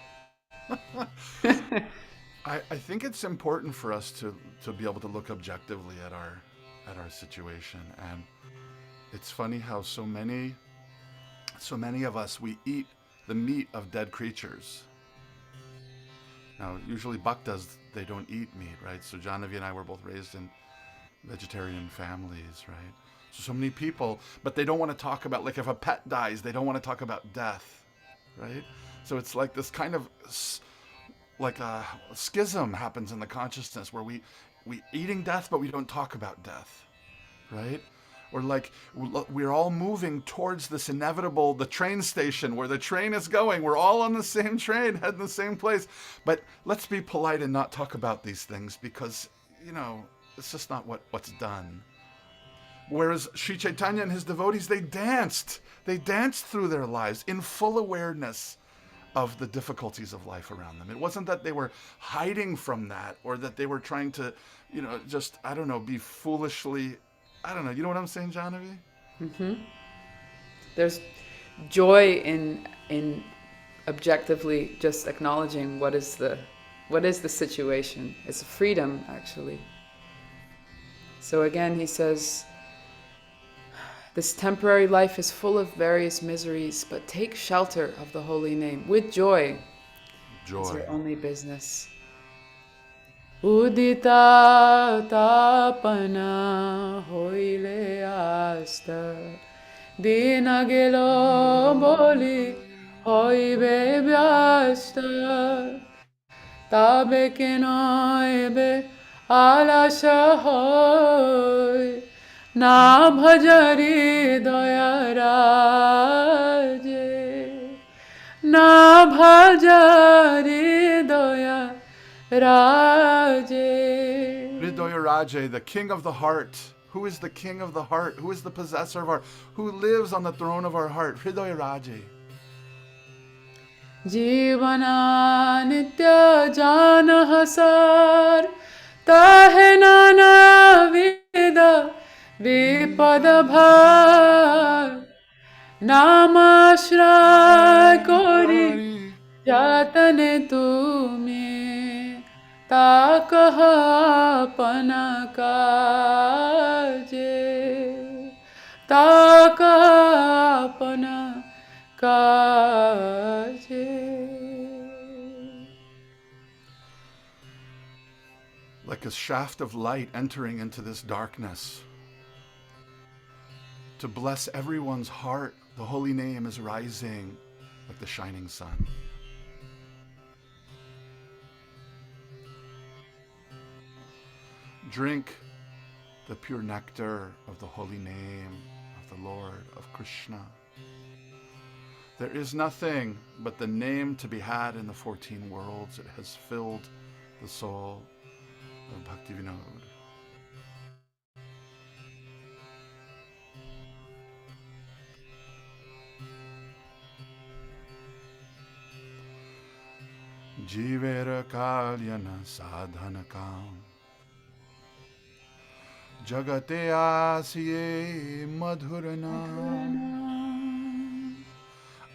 I think it's important for us to be able to look objectively at our situation. And it's funny how so many of us, we eat the meat of dead creatures. Now, usually bhaktas, they don't eat meat, right? So Jahnavi and I were both raised in vegetarian families, right? So many people, but they don't want to talk about, like if a pet dies, they don't want to talk about death, right? So it's like this kind of, like a schism happens in the consciousness where we eating death, but we don't talk about death, right? Or like we're all moving towards this inevitable, the train station where the train is going. We're all on the same train, heading the same place. But let's be polite and not talk about these things because, it's just not what's done. Whereas Sri Chaitanya and his devotees, they danced through their lives in full awareness of the difficulties of life around them. It wasn't that they were hiding from that or that they were trying to, just, be foolishly, you know what I'm saying, Jahnavi? Mm-hmm. There's joy in objectively just acknowledging what is the situation. It's a freedom, actually. So again, he says, this temporary life is full of various miseries, but take shelter of the holy name with joy. Joy. It's your only business. Udita tapana hoile asta dina gelo boli hoibe vyasta tabe kenoibe alasha hoy na bhajari daya raje na bhajari daya Raje. Hridoya Raje, the king of the heart. Who is the king of the heart? Who is the possessor of our, who lives on the throne of our heart? Hridoya Raje. Jivana nitya jana hasar tahe nana vida vipada bhar namashray kori jatane tumi ताकह अपन काजे ताकह अपन काजे. Like a shaft of light entering into this darkness. To bless everyone's heart, the holy name is rising like the shining sun. Drink the pure nectar of the holy name of the Lord, of Krishna. There is nothing but the name to be had in the 14 worlds. It has filled the soul of Bhaktivinoda. Jivera kalyana sadhanakam Jagate asye madhuranam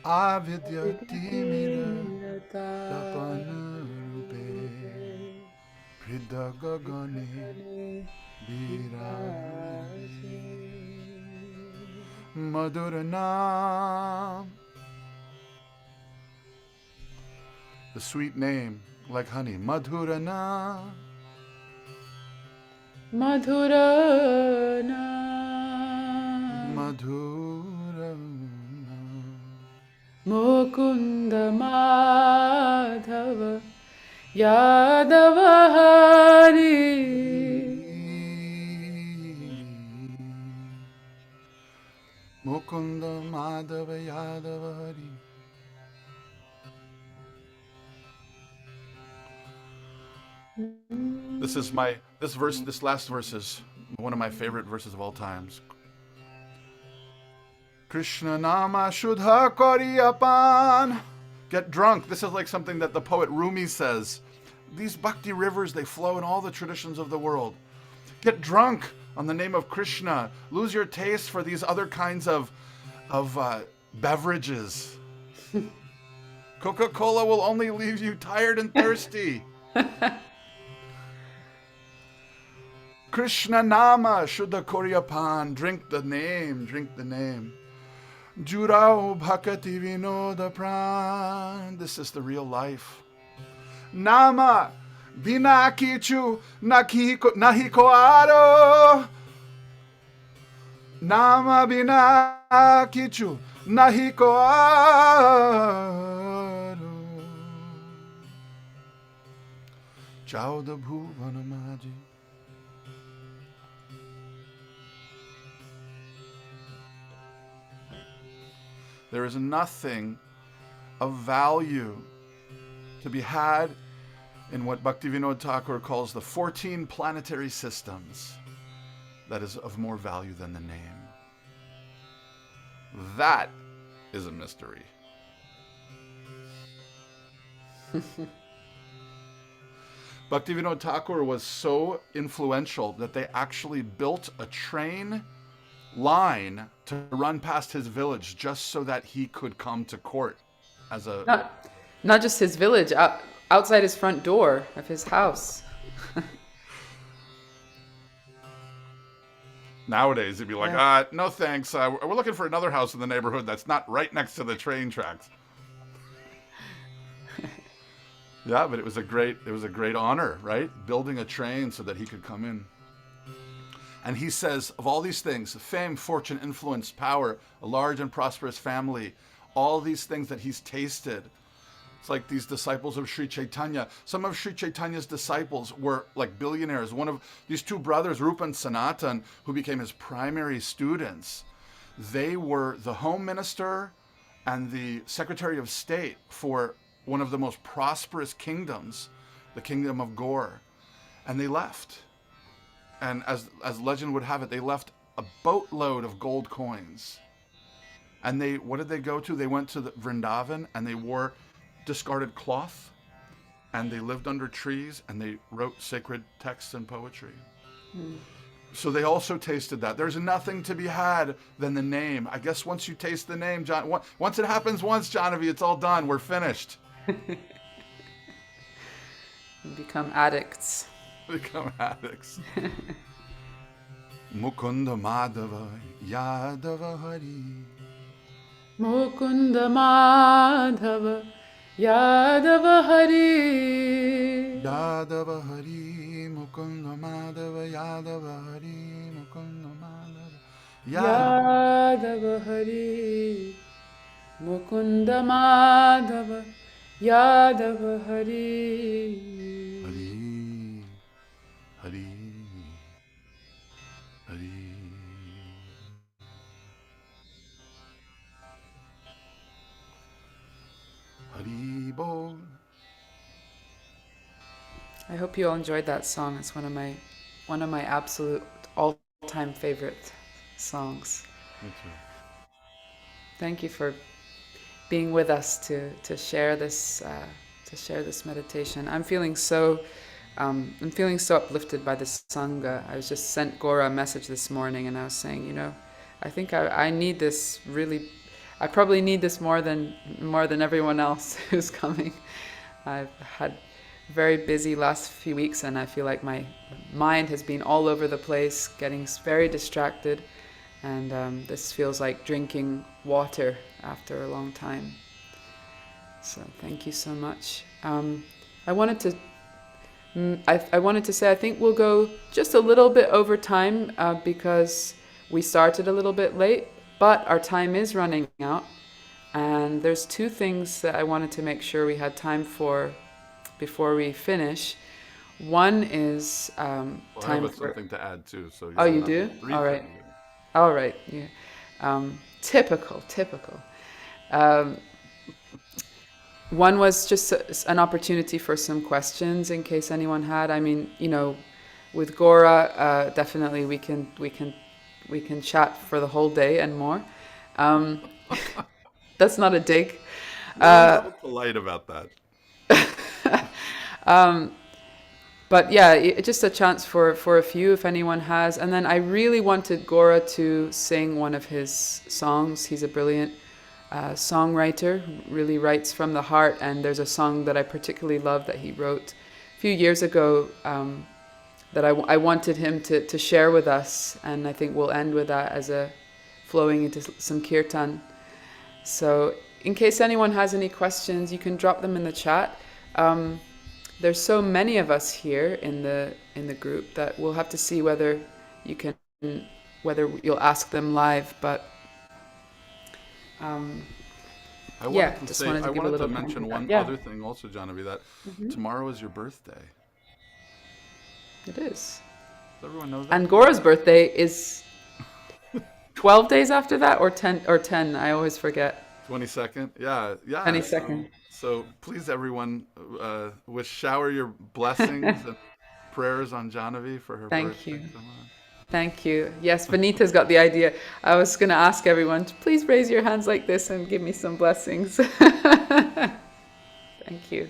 Avidyati mira tapana rupe Pridagagane viraje Madhuranam. The sweet name, like honey, Madhurana. Madhurana Madhurana. Mukunda Madhava Yadava Hari. Mukunda Madhava Yadava Hari. This last verse is one of my favorite verses of all times. Krishna Nama Shuddha Koriyapan. Get drunk. This is like something that the poet Rumi says. These bhakti rivers, they flow in all the traditions of the world. Get drunk on the name of Krishna. Lose your taste for these other kinds of beverages. Coca-Cola will only leave you tired and thirsty. Krishna Nama Shuddha Koriyapan. Drink the name, drink the name. Jurao Bhakati Vinoda Pran. This is the real life. Nama Bina Kichu Nahi Koaro. Nama Bina Kichu Nahi Koaro. Chauda Bhuvanamaji. There is nothing of value to be had in what Bhaktivinoda Thakur calls the 14 planetary systems that is of more value than the name. That is a mystery. Bhaktivinoda Thakur was so influential that they actually built a train line to run past his village just so that he could come to court as a... Not just his village, outside his front door of his house. Nowadays, he'd be like, no thanks, we're looking for another house in the neighborhood that's not right next to the train tracks. Yeah, but it was a great honor, right? Building a train so that he could come in. And he says, of all these things, fame, fortune, influence, power, a large and prosperous family, all these things that he's tasted. It's like these disciples of Sri Chaitanya. Some of Sri Chaitanya's disciples were like billionaires. One of these two brothers, Rupa and Sanatan, who became his primary students, they were the home minister and the secretary of state for one of the most prosperous kingdoms, the kingdom of Gaur. And they left. And as legend would have it, they left a boatload of gold coins. And what did they go to? They went to the Vrindavan and they wore discarded cloth. And they lived under trees and they wrote sacred texts and poetry. So they also tasted that. There's nothing to be had than the name. I guess once you taste the name, once it happens once, Jahnavi, it's all done. We're finished. We become addicts. Become addicts. Mukunda Madhava Yadava Hari. Mukunda Madhava Yadava Hari. Yadava Hari. Mukunda Madhava Yadava Hari. Mukunda Madhava Yadava Hari. Mukunda Madhava Yadava Hari. Hari. Hari. Hari. Hari Bol. I hope you all enjoyed that song. It's one of my absolute all-time favorite songs. Me too. Thank you for being with us to share this meditation. I'm feeling so uplifted by this Sangha. I was just sent Gaura a message this morning, and I was saying, I think I need this really. I probably need this more than everyone else who's coming. I've had very busy last few weeks, and I feel like my mind has been all over the place, getting very distracted, and this feels like drinking water after a long time. So thank you so much. I wanted to say I think we'll go just a little bit over time because we started a little bit late, but our time is running out, and there's two things that I wanted to make sure we had time for before we finish. One is Well, I time have for... something to add too. So Oh, you do? All right. All right. Yeah. Typical. One was just an opportunity for some questions in case anyone had. I mean, with Gaura, definitely we can chat for the whole day and more. That's not a dig. I'm polite about that. But yeah, just a chance for a few if anyone has. And then I really wanted Gaura to sing one of his songs. He's a brilliant songwriter, really writes from the heart. And there's a song that I particularly love that he wrote a few years ago that I wanted him to share with us. And I think we'll end with that as a flowing into some kirtan. So in case anyone has any questions, you can drop them in the chat. There's so many of us here in the group that we'll have to see whether you'll ask them live. But I wanted to mention one Yeah. other thing also, Jahnavi, that tomorrow is your birthday. It is. Does everyone know that? And Gaura's birthday is 12 days after that, or 10. I always forget. 22nd. Yeah. 22nd. So please, everyone, shower your blessings and prayers on Jahnavi for her birthday. Thank you. Yes, Vanita's got the idea. I was going to ask everyone to please raise your hands like this and give me some blessings. Thank you.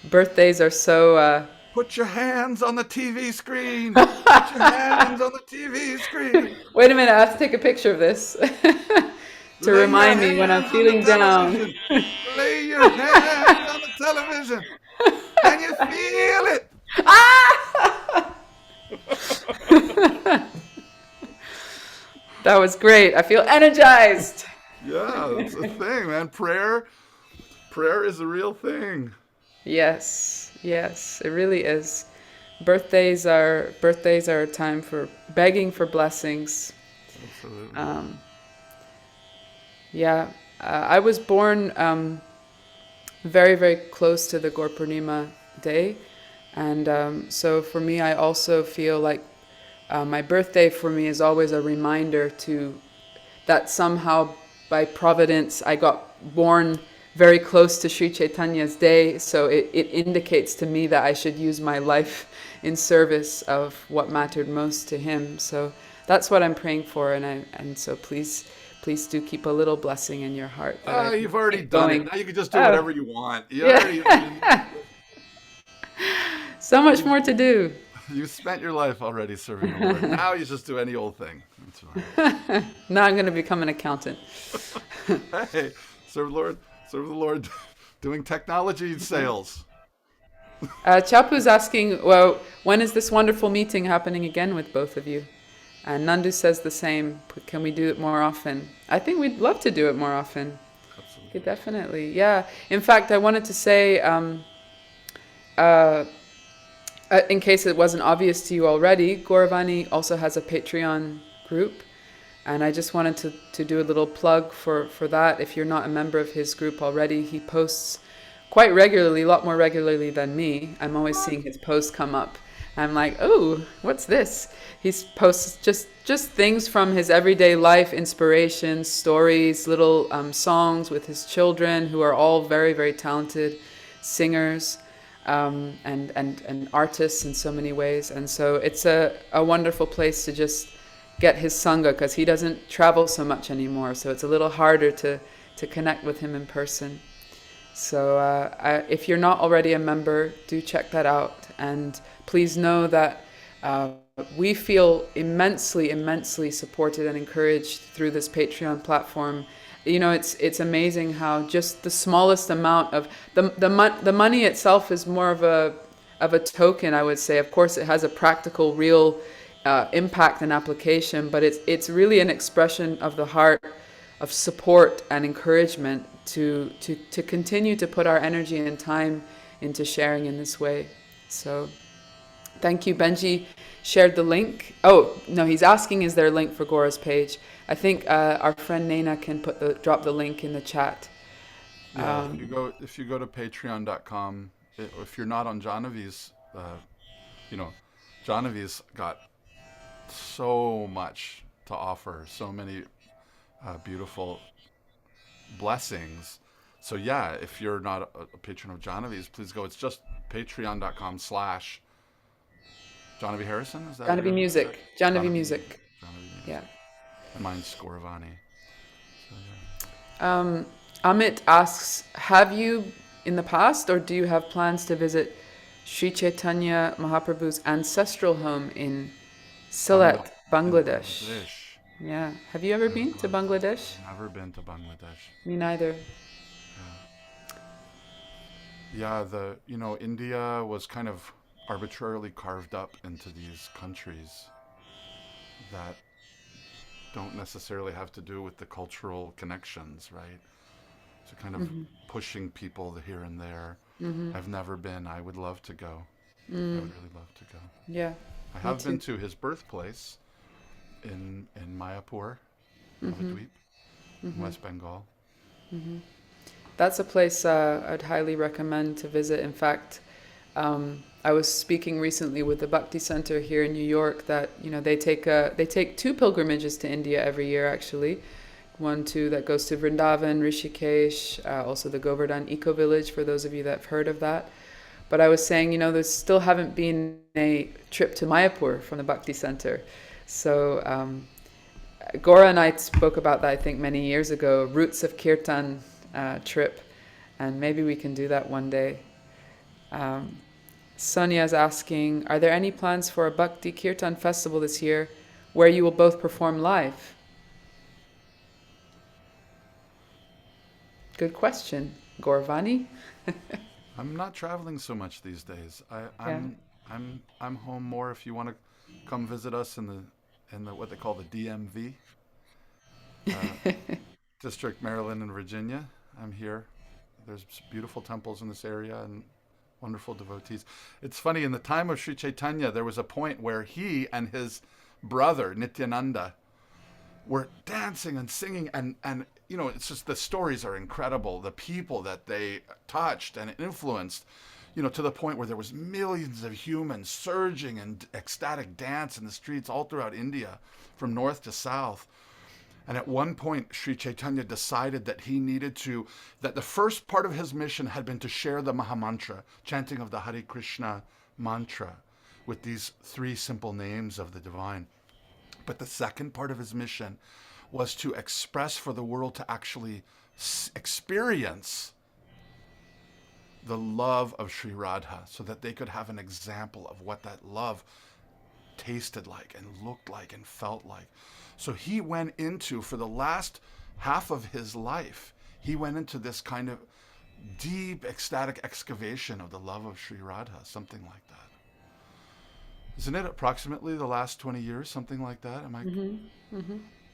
Birthdays are so... Put your hands on the TV screen. Put your hands on the TV screen. Wait a minute, I have to take a picture of this. To remind me when I'm feeling down. Lay your hands on the television. Can you feel it? That was great. I feel energized. Yeah, that's the thing, man. Prayer is a real thing. Yes, it really is. Birthdays are a time for begging for blessings. Absolutely. I was born very, very close to the Gaur Purnima day, and so for me, I also feel like my birthday for me is always a reminder that somehow by providence I got born very close to Sri Chaitanya's day, so it indicates to me that I should use my life in service of what mattered most to him. So that's what I'm praying for, and so please do keep a little blessing in your heart. You've already done it. Now you can just do whatever you want. So much more to do. You spent your life already serving the Lord. Now you just do any old thing. That's fine. Now I'm going to become an accountant. Hey, serve the Lord doing technology sales. Chapu's asking, well, when is this wonderful meeting happening again with both of you? And Nandu says the same. Can we do it more often? I think we'd love to do it more often. Okay, Absolutely. definitely. Yeah. In fact, I wanted to say, uh, in case it wasn't obvious to you already, Gaura Vani also has a Patreon group. And I just wanted to do a little plug for that. If you're not a member of his group already, he posts quite regularly, a lot more regularly than me. I'm always seeing his posts come up. I'm like, oh, what's this? He posts just things from his everyday life, inspirations, stories, little songs with his children, who are all very, very talented singers, and artists in so many ways. And so it's a wonderful place to just get his Sanga, because he doesn't travel so much anymore. So it's a little harder to connect with him in person. So if you're not already a member, do check that out. And please know that we feel immensely, immensely supported and encouraged through this Patreon platform. You know, it's amazing how just the smallest amount of the money itself is more of a token, I would say. Of course, it has a practical, real impact and application, but it's really an expression of the heart, of support and encouragement to continue to put our energy and time into sharing in this way. So thank you. Benji shared the link. Oh no, he's asking, is there a link for Gaura's page? I think our friend Naina can drop the link in the chat. Yeah, if you go to patreon.com, if you're not on Jahnavi's, you know, Jahnavi's got so much to offer, so many beautiful blessings. So yeah, if you're not a patron of Jahnavi's, please go. It's just patreon.com/Jahnavi Harrison. Is that Jahnavi your Music. Jahnavi Jahnavi Music. Jahnavi Yeah. Music? And mine's Gaura Vani. So yeah. Amit asks, have you in the past, or do you have plans to visit Sri Chaitanya Mahaprabhu's ancestral home in Sylhet, In Bangladesh? Bangladesh. Yeah. Have you ever I would been to love to. Bangladesh? I've never been to Bangladesh. Me neither. Yeah. Yeah, India was kind of arbitrarily carved up into these countries that don't necessarily have to do with the cultural connections, right? So kind of pushing people here and there. I've never been. I would love to go. I would really love to go. Yeah, I me have been too. to his birthplace in Mayapur, Navadvip, in West Bengal. That's a place I'd highly recommend to visit. In fact, I was speaking recently with the Bhakti Center here in New York that they take two pilgrimages to India every year, actually. That goes to Vrindavan, Rishikesh, also the Govardhan Eco Village, for those of you that have heard of that. But I was saying, there still haven't been a trip to Mayapur from the Bhakti Center. So Gaura and I spoke about that, I think, many years ago, Roots of Kirtan trip, and maybe we can do that one day. Sonia's asking, are there any plans for a Bhakti Kirtan festival this year where you will both perform live? Good question. Gaura Vani? I'm not traveling so much these days. Yeah. I'm home more. If you want to come visit us in the what they call the DMV, District, Maryland, and Virginia, I'm here. There's beautiful temples in this area and wonderful devotees. It's funny, in the time of Sri Chaitanya, there was a point where he and his brother Nityananda were dancing and singing, and it's just, the stories are incredible. The people that they touched and influenced, to the point where there was millions of humans surging in ecstatic dance in the streets all throughout India, from north to south. And at one point, Sri Chaitanya decided that that the first part of his mission had been to share the Mahamantra, chanting of the Hare Krishna mantra, with these three simple names of the divine. But the second part of his mission was to express for the world to actually experience the love of Sri Radha, so that they could have an example of what that love tasted like and looked like and felt like. So he went into, for the last half of his life, he went into this kind of deep ecstatic excavation of the love of Sri Radha, something like that. Isn't it approximately the last 20 years, something like that? Am I?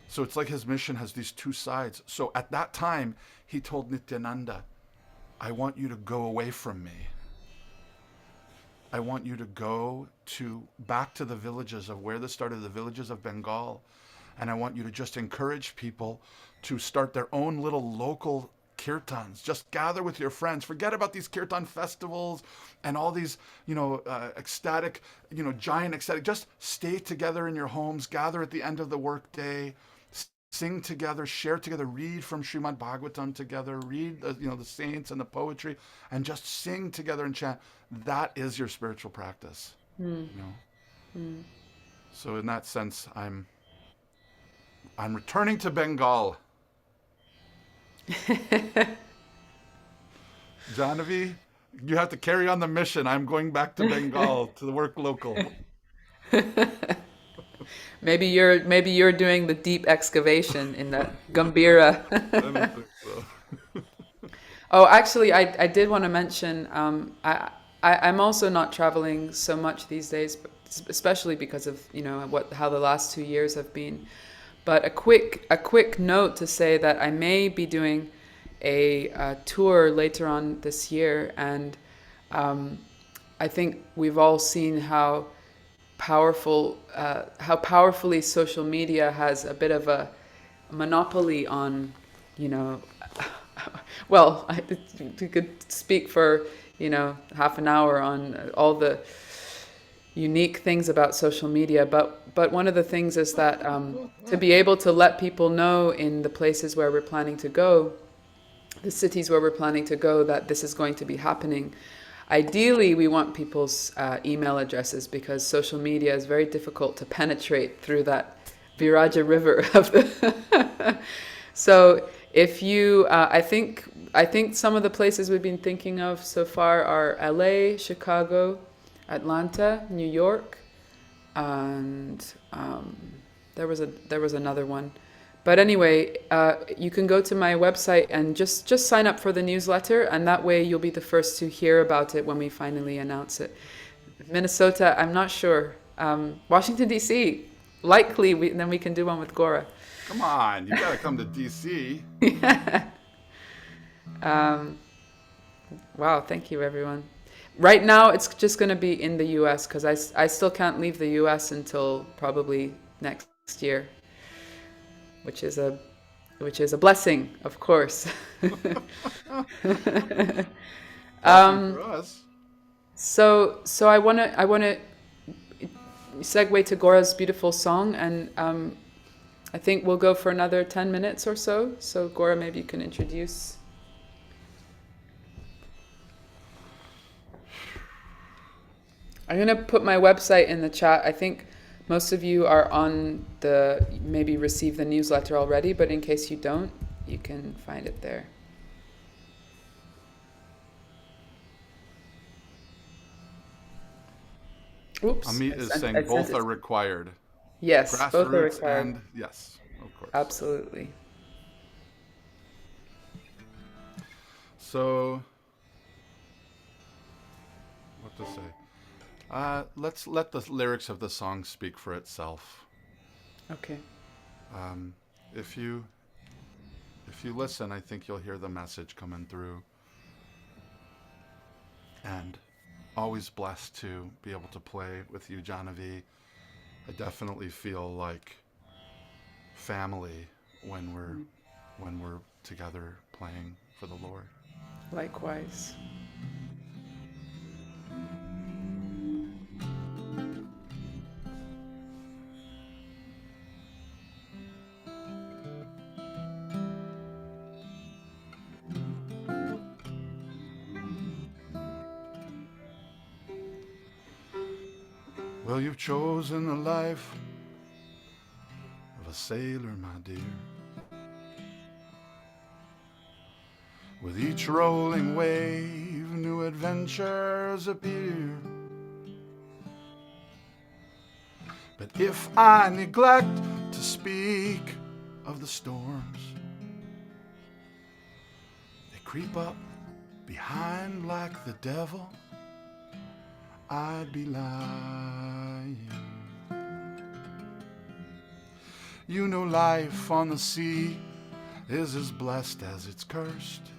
So it's like his mission has these two sides. So at that time, he told Nityananda, I want you to go away from me. I want you to go back to the villages of where this started, the villages of Bengal. And I want you to just encourage people to start their own little local kirtans. Just gather with your friends. Forget about these kirtan festivals and all these, ecstatic, giant ecstatic. Just stay together in your homes. Gather at the end of the workday. Sing together, share together, read from Srimad Bhagavatam together, read the saints and the poetry, and just sing together and chant. That is your spiritual practice. So in that sense, I'm returning to Bengal. Jahnavi, you have to carry on the mission. I'm going back to Bengal to work local. Maybe you're doing the deep excavation in that Gambira. I don't think so. Oh, actually, I did want to mention, I'm also not traveling so much these days, but especially because of how the last 2 years have been. But a quick note to say that I may be doing a tour later on this year, and I think we've all seen how powerfully social media has a bit of a monopoly on, well, we could speak for half an hour on all the unique things about social media, but one of the things is that to be able to let people know in the places where we're planning to go, the cities where we're planning to go, that this is going to be happening. Ideally, we want people's email addresses, because social media is very difficult to penetrate through that Viraja river of the. So if you, I think some of the places we've been thinking of so far are LA, Chicago, Atlanta, New York, and there was another one. But anyway, you can go to my website and just sign up for the newsletter, and that way you'll be the first to hear about it when we finally announce it. Minnesota, I'm not sure. Washington, D.C., likely then we can do one with Gaura. Come on, you gotta come to D.C. Wow, thank you, everyone. Right now, it's just going to be in the U.S. because I still can't leave the U.S. until probably next year. Which is a blessing, of course. Blessing for us. So I wanna segue to Gaura's beautiful song, and I think we'll go for another 10 minutes or so. So Gaura, maybe you can introduce. I'm gonna put my website in the chat. I think most of you are maybe receive the newsletter already, but in case you don't, you can find it there. Oops. Amit is saying both are required. Yes, both are required. And yes, of course. Absolutely. So, what to say? Let's let the lyrics of the song speak for itself. Okay. If you listen, I think you'll hear the message coming through. And always blessed to be able to play with you, Jahnavi. I definitely feel like family when we're together playing for the Lord. Likewise. Well, you've chosen the life of a sailor, my dear. With each rolling wave, new adventures appear. But if I neglect to speak of the storms, they creep up behind like the devil, I'd be lying. You know life on the sea is as blessed as it's cursed.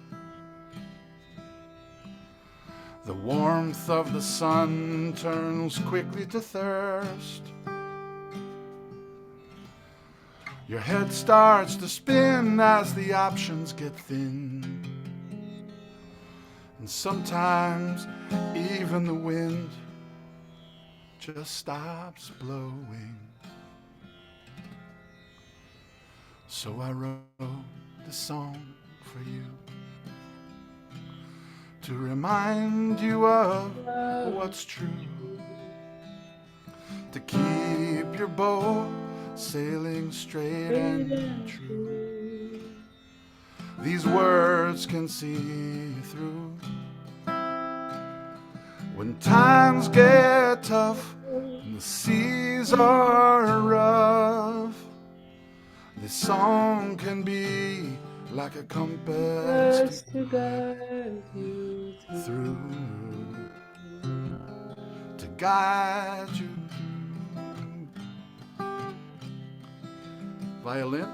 The warmth of the sun turns quickly to thirst. Your head starts to spin as the options get thin. And sometimes even the wind just stops blowing. So I wrote this song for you, to remind you of what's true, to keep your boat sailing straight and true. These words can see you through. When times get tough and the seas are rough, this song can be like a compass to guide you through, to guide you through. Violin.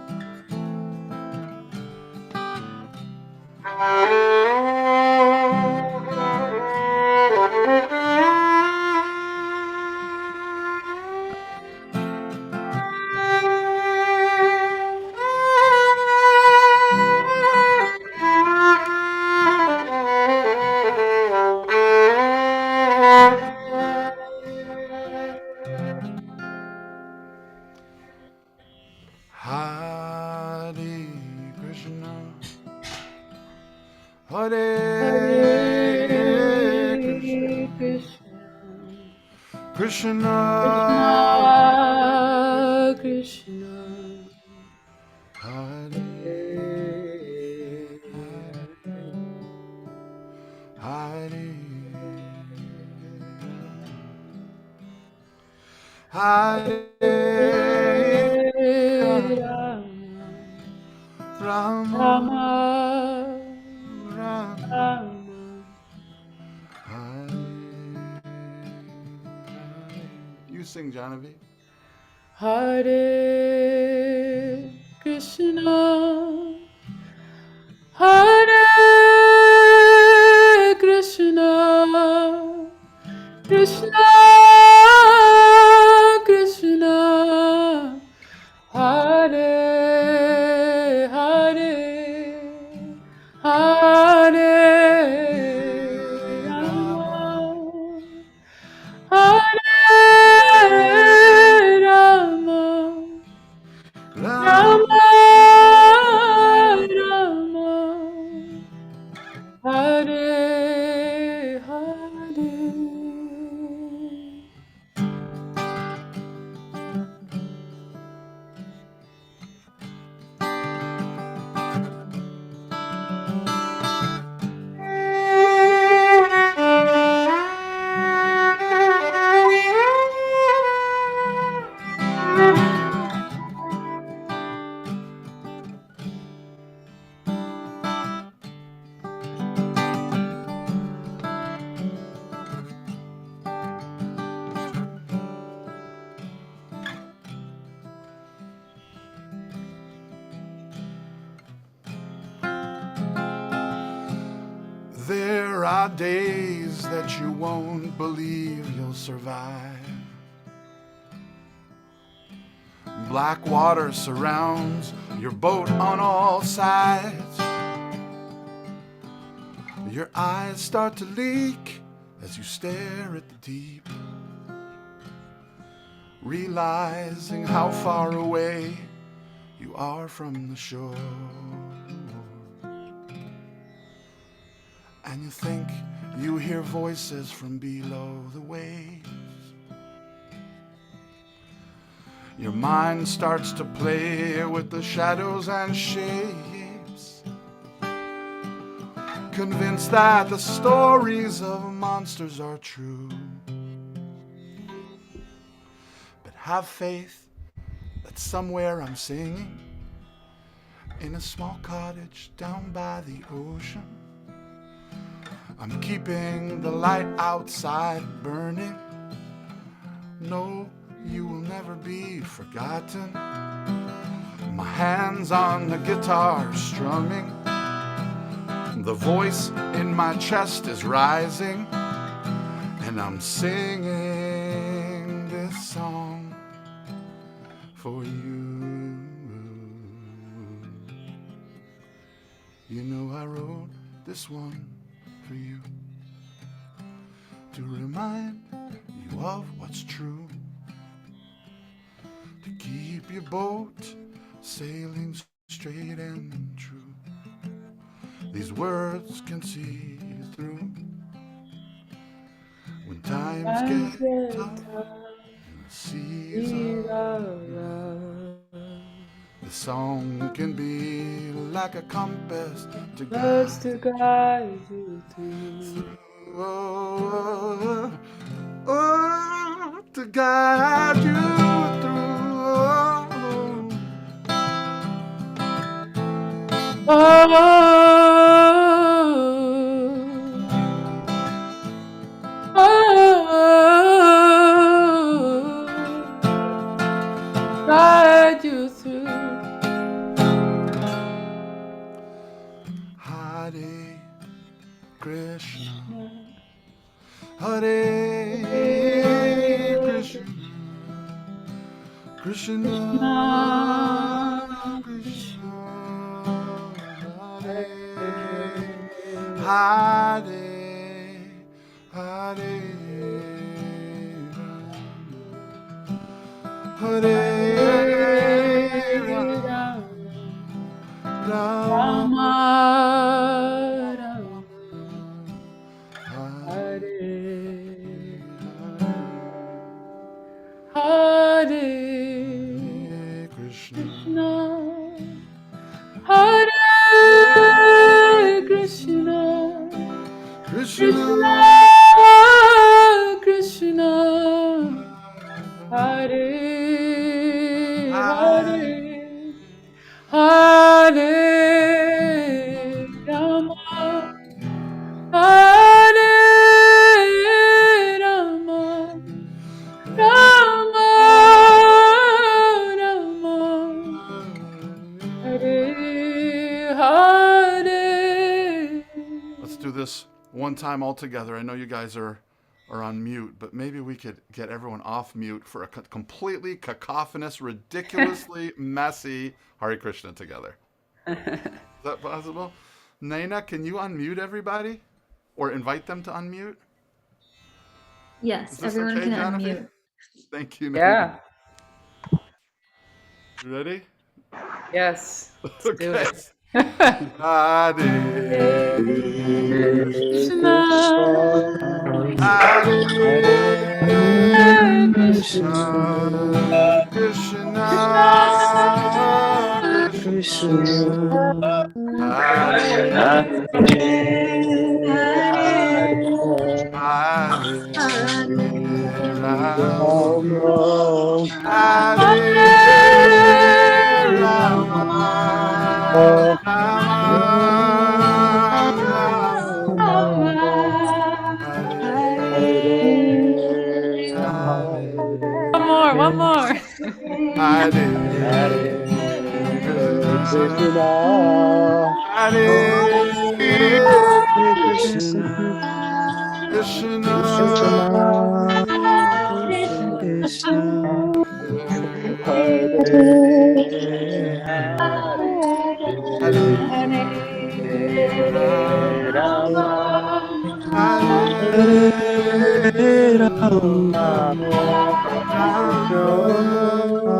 Hare Krishna, Hare Krishna, Krishna Krishna, Hare Hare Hare Rama Rama Hare. You sing, Jahnavi. Hare Krishna, Hare Krishna, Krishna Krishna, Hare Hare, Hare Rama, Hare Rama, Rama Rama, Hare Hare. There are days that you won't believe you'll survive. Black water surrounds your boat on all sides. Your eyes start to leak as you stare at the deep, realizing how far away you are from the shore. And you think you hear voices from below the waves. Your mind starts to play with the shadows and shapes, convinced that the stories of monsters are true. But have faith that somewhere I'm singing in a small cottage down by the ocean, I'm keeping the light outside burning. No, you will never be forgotten. My hands on the guitar strumming. The voice in my chest is rising, and I'm singing this song for you. You know I wrote this one for you, to remind you of what's true, to keep your boat sailing straight and true. These words can see you through when times get tough and the seas are rough. The song can be like a compass to guide you through. oh, to guide you through. Guide you through. Hare Krishna, Hare Krishna, Krishna Krishna, Hare Hare Hare Hare Rama, Hare Krishna, Hare Krishna, Krishna Krishna, Hare Hare, Hare Rama, Hare Rama, Rama Rama, Hare Hare. Let's do this one time all together. I know you guys are on mute, but maybe we could get everyone off mute for a completely cacophonous, ridiculously messy Hare Krishna together. Is that possible? Naina, can you unmute everybody? Or invite them to unmute? Yes, everyone okay, can Jahnavi? unmute. Thank you, Naina. Yeah. You ready? Yes. Let's do Okay. it. Hare Krishna, Hare Krishna, Krishna Krishna, Krishna Hare Hare Rama Hare Rama Rama Rama Hare Rama One more. Hare Krishna, Hare Krishna, Krishna Krishna, Krishna, Hare Hare, Hare Rama, Hare Rama, Rama Rama,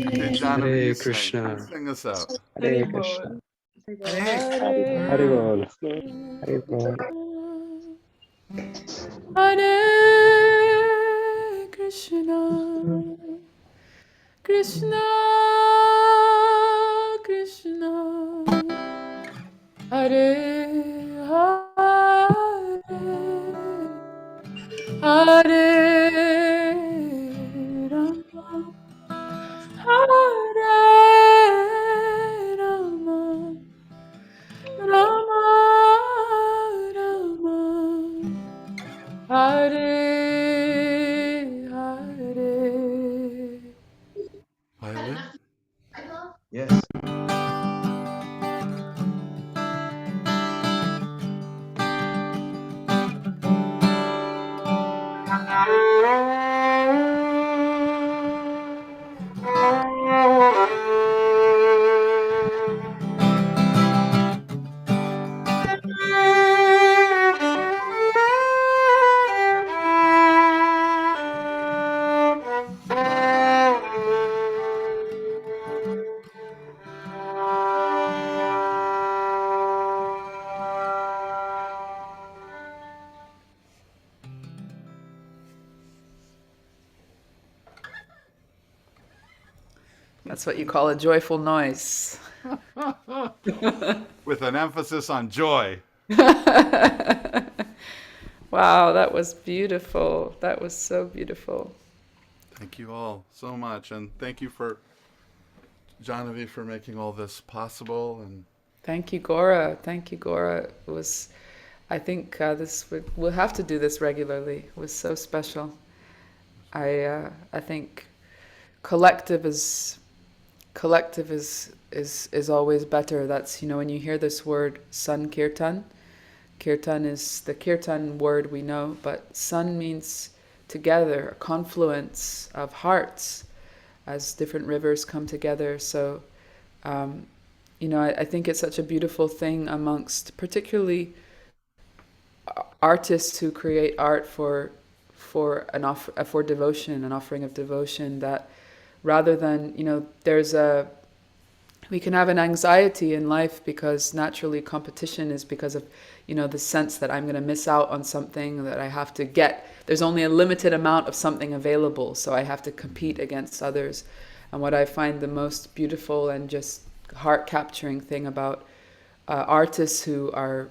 Okay, Jahnavi, Hare you Krishna, sing us out. Hare Krishna, Hey. Hare Bol, Hare Bol. Hare Krishna, Krishna Krishna, Hare Hare, Hare Rama, Hare Hare. Violin? Yes. That's what you call a joyful noise. With an emphasis on joy. Wow, that was beautiful. That was so beautiful. Thank you all so much. And thank you for Jahnavi for making all this possible. And Thank you, Gaura. Thank you, Gaura. It was, I think we'll have to do this regularly. It was so special. I think collective is is always better. That's, when you hear this word Sankirtan, Kirtan is the Kirtan word we know, but Sun means together, a confluence of hearts as different rivers come together. So, I think it's such a beautiful thing amongst particularly artists who create art for devotion, an offering of devotion, that rather than, we can have an anxiety in life because naturally competition is because of, the sense that I'm going to miss out on something, that I have to get. There's only a limited amount of something available, so I have to compete against others. And what I find the most beautiful and just heart-capturing thing about artists who are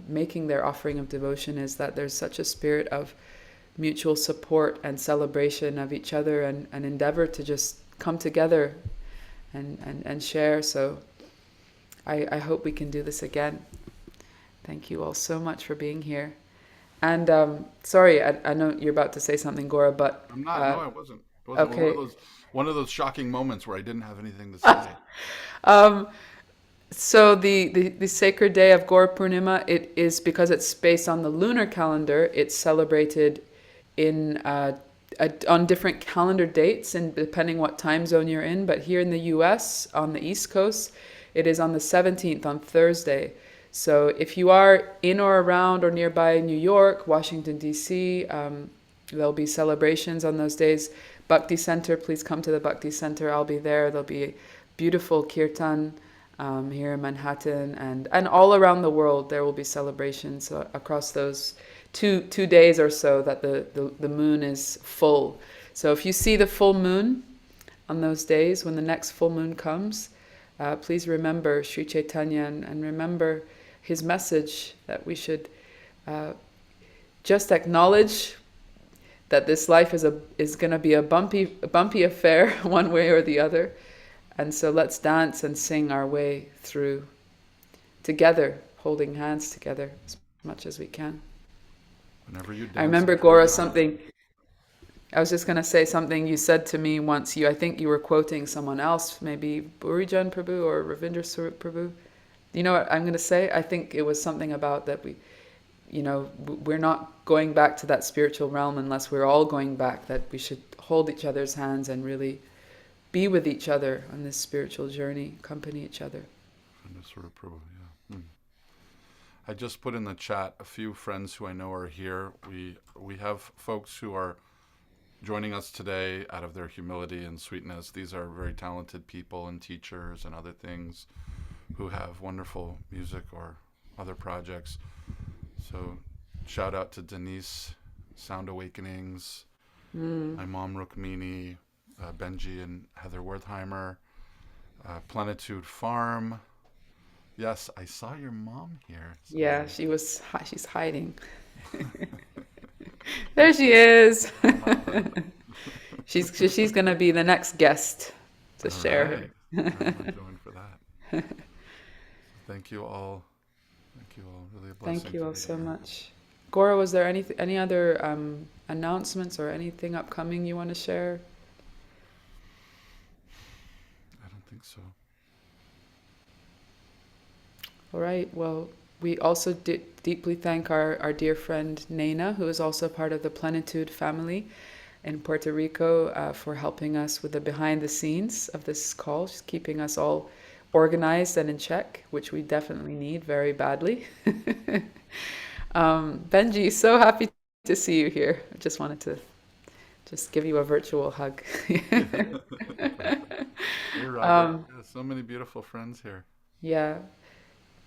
making their offering of devotion is that there's such a spirit of mutual support and celebration of each other, and endeavor to just come together and share. So I hope we can do this again. Thank you all so much for being here. And sorry, I know you're about to say something, Gaura, but I'm not. No, I wasn't. It wasn't okay. one of those shocking moments where I didn't have anything to say. So the sacred day of Gaura Purnima, it is, because it's based on the lunar calendar, it's celebrated in on different calendar dates, and depending what time zone you're in. But here in the US, on the East Coast, it is on the 17th, on Thursday. So if you are in or around or nearby New York, Washington, D.C., there'll be celebrations on those days. Bhakti Center, please come to the Bhakti Center. I'll be there. There'll be beautiful kirtan here in Manhattan, and all around the world. There will be celebrations across those two days or so that the moon is full. So if you see the full moon on those days, when the next full moon comes, please remember Sri Chaitanya and remember his message that we should just acknowledge that this life is going to be a bumpy affair one way or the other. And so let's dance and sing our way through together, holding hands together as much as we can. Whenever you dance, I remember, Gaura, something, I was just going to say something you said to me once. I think you were quoting someone else, maybe Burijan Prabhu or Ravinder Swarup Prabhu. You know what I'm going to say? I think it was something about that we're not going back to that spiritual realm unless we're all going back, that we should hold each other's hands and really be with each other on this spiritual journey, accompany each other. I just put in the chat a few friends who I know are here. We have folks who are joining us today out of their humility and sweetness. These are very talented people and teachers and other things who have wonderful music or other projects. So shout out to Denise, Sound Awakenings, my mom Rukmini, Benji and Heather Wertheimer, Plenitude Farm. Yes, I saw your mom here. So. Yeah, she's hiding. There she is. She's going to be the next guest to share her. I'm going for that. Thank you all. Thank you all. Really a blessing. Thank you all so much. Gaura, was there any other announcements or anything upcoming you want to share? I don't think so. All right. Well, we also deeply thank our dear friend Nena, who is also part of the Plenitude family in Puerto Rico, for helping us with the behind the scenes of this call. She's keeping us all organized and in check, which we definitely need very badly. Benji, so happy to see you here. I just wanted to just give you a virtual hug. Hey, Robert. Um, Yeah, so many beautiful friends here. yeah,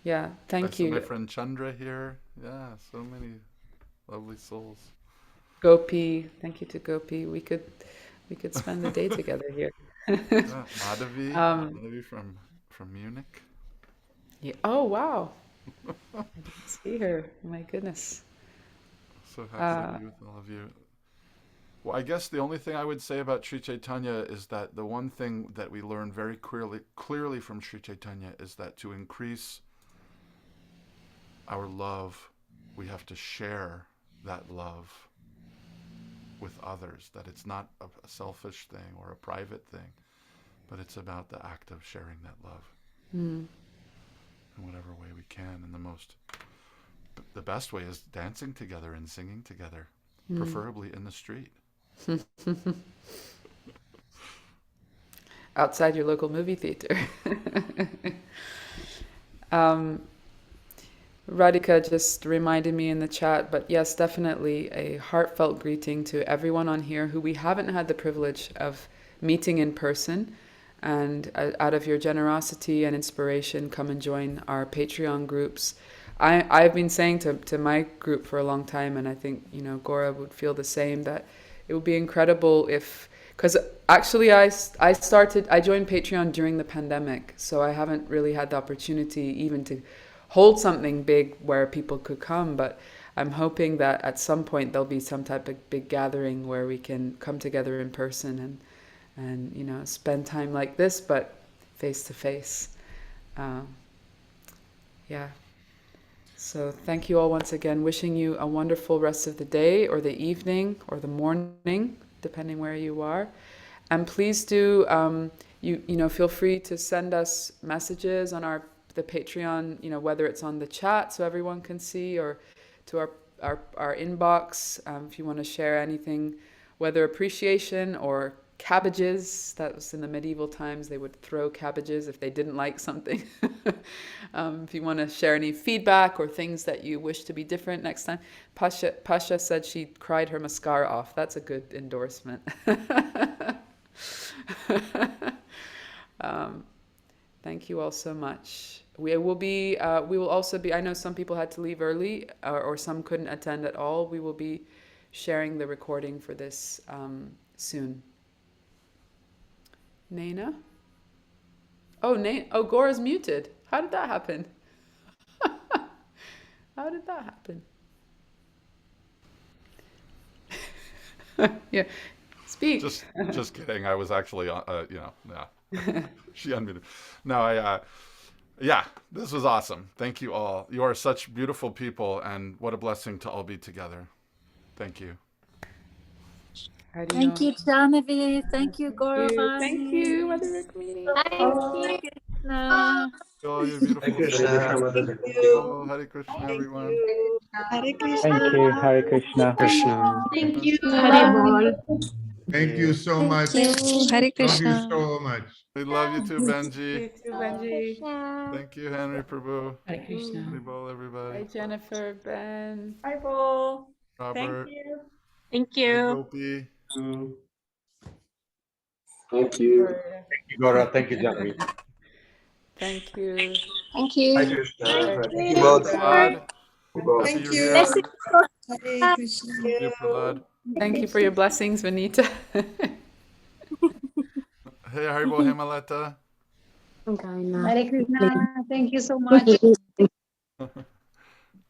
yeah. I Thank see my you, friend Chandra here. Yeah, so many lovely souls. Gopi. Thank you to Gopi. We could spend the day together here. Yeah, Madhavi, Um, Madhavi from Munich. yeah. Oh wow, I didn't see her. My goodness. So happy to Uh, be with all of you. Well, I guess the only thing I would say about Sri Chaitanya is that the one thing that we learn very clearly from Sri Chaitanya is that to increase our love, we have to share that love with others. That it's not a selfish thing or a private thing, but it's about the act of sharing that love mm, in whatever way we can. And the best way is dancing together and singing together, preferably in the street. outside your local movie theater. um, Radhika just reminded me in the chat, but yes, definitely a heartfelt greeting to everyone on here who we haven't had the privilege of meeting in person. And out of your generosity and inspiration, come and join our Patreon groups. I've been saying to my group for a long time, and I think, Gaura would feel the same, that it would be incredible if, because actually I joined Patreon during the pandemic, so I haven't really had the opportunity even to hold something big where people could come, but I'm hoping that at some point there'll be some type of big gathering where we can come together in person and spend time like this, but face to face. Yeah. So thank you all once again. Wishing you a wonderful rest of the day or the evening or the morning, depending where you are. And please do feel free to send us messages on the Patreon, whether it's on the chat so everyone can see, or to our inbox, if you want to share anything, whether appreciation or cabbages. That was in the medieval times, they would throw cabbages if they didn't like something. If you want to share any feedback or things that you wish to be different next time. Pasha said she cried her mascara off. That's a good endorsement. Thank you all so much. We will also be, I know some people had to leave early, or some couldn't attend at all. We will be sharing the recording for this soon. Naina? Oh, Gaura's muted. How did that happen? How did that happen? Yeah, speak. Just kidding. I was actually, yeah. She unmuted. No, yeah, this was awesome. Thank you all. You are such beautiful people, and what a blessing to all be together. Thank you. Thank you, Jahnavi. Thank you, Gaura Vani. Thank you, Mother Rukmini. Thank you. Krishna. Oh, you're beautiful. Hare Krishna, Mother. Oh, Hare Krishna, everyone. Hare Thank you. Hare Krishna. Krishna. Thank you. Haribol. Thank you so much. you. Hare Love you Krishna. so much. We love you too, Benji. You too, Benji. Thank you, Henry Prabhu. Hare Krishna. Hare Bol, everybody. Hi, Jennifer, Ben. Bye, Paul. Robert. you. Thank Hi, you. Gopi. Thank you. Gaura, thank you, Jahnavi. Thank you. Thank you. Hare Krishna. Thank Thank you, you, Prahlad. Happy Thank you're you. here. Hare Krishna. Thank you, Prahlad. Thank you for your blessings, Vanita. Hey, Haribo Himalata. Hare Krishna. Thank you so much.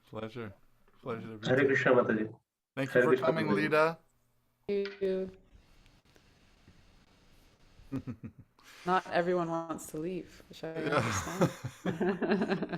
Pleasure. Pleasure to be Hare here. Krishna, Mataji. Thank you Hare for Krishna, coming, Prabhuji. Lida. Thank you. Not everyone wants to leave, which I Yeah. understand.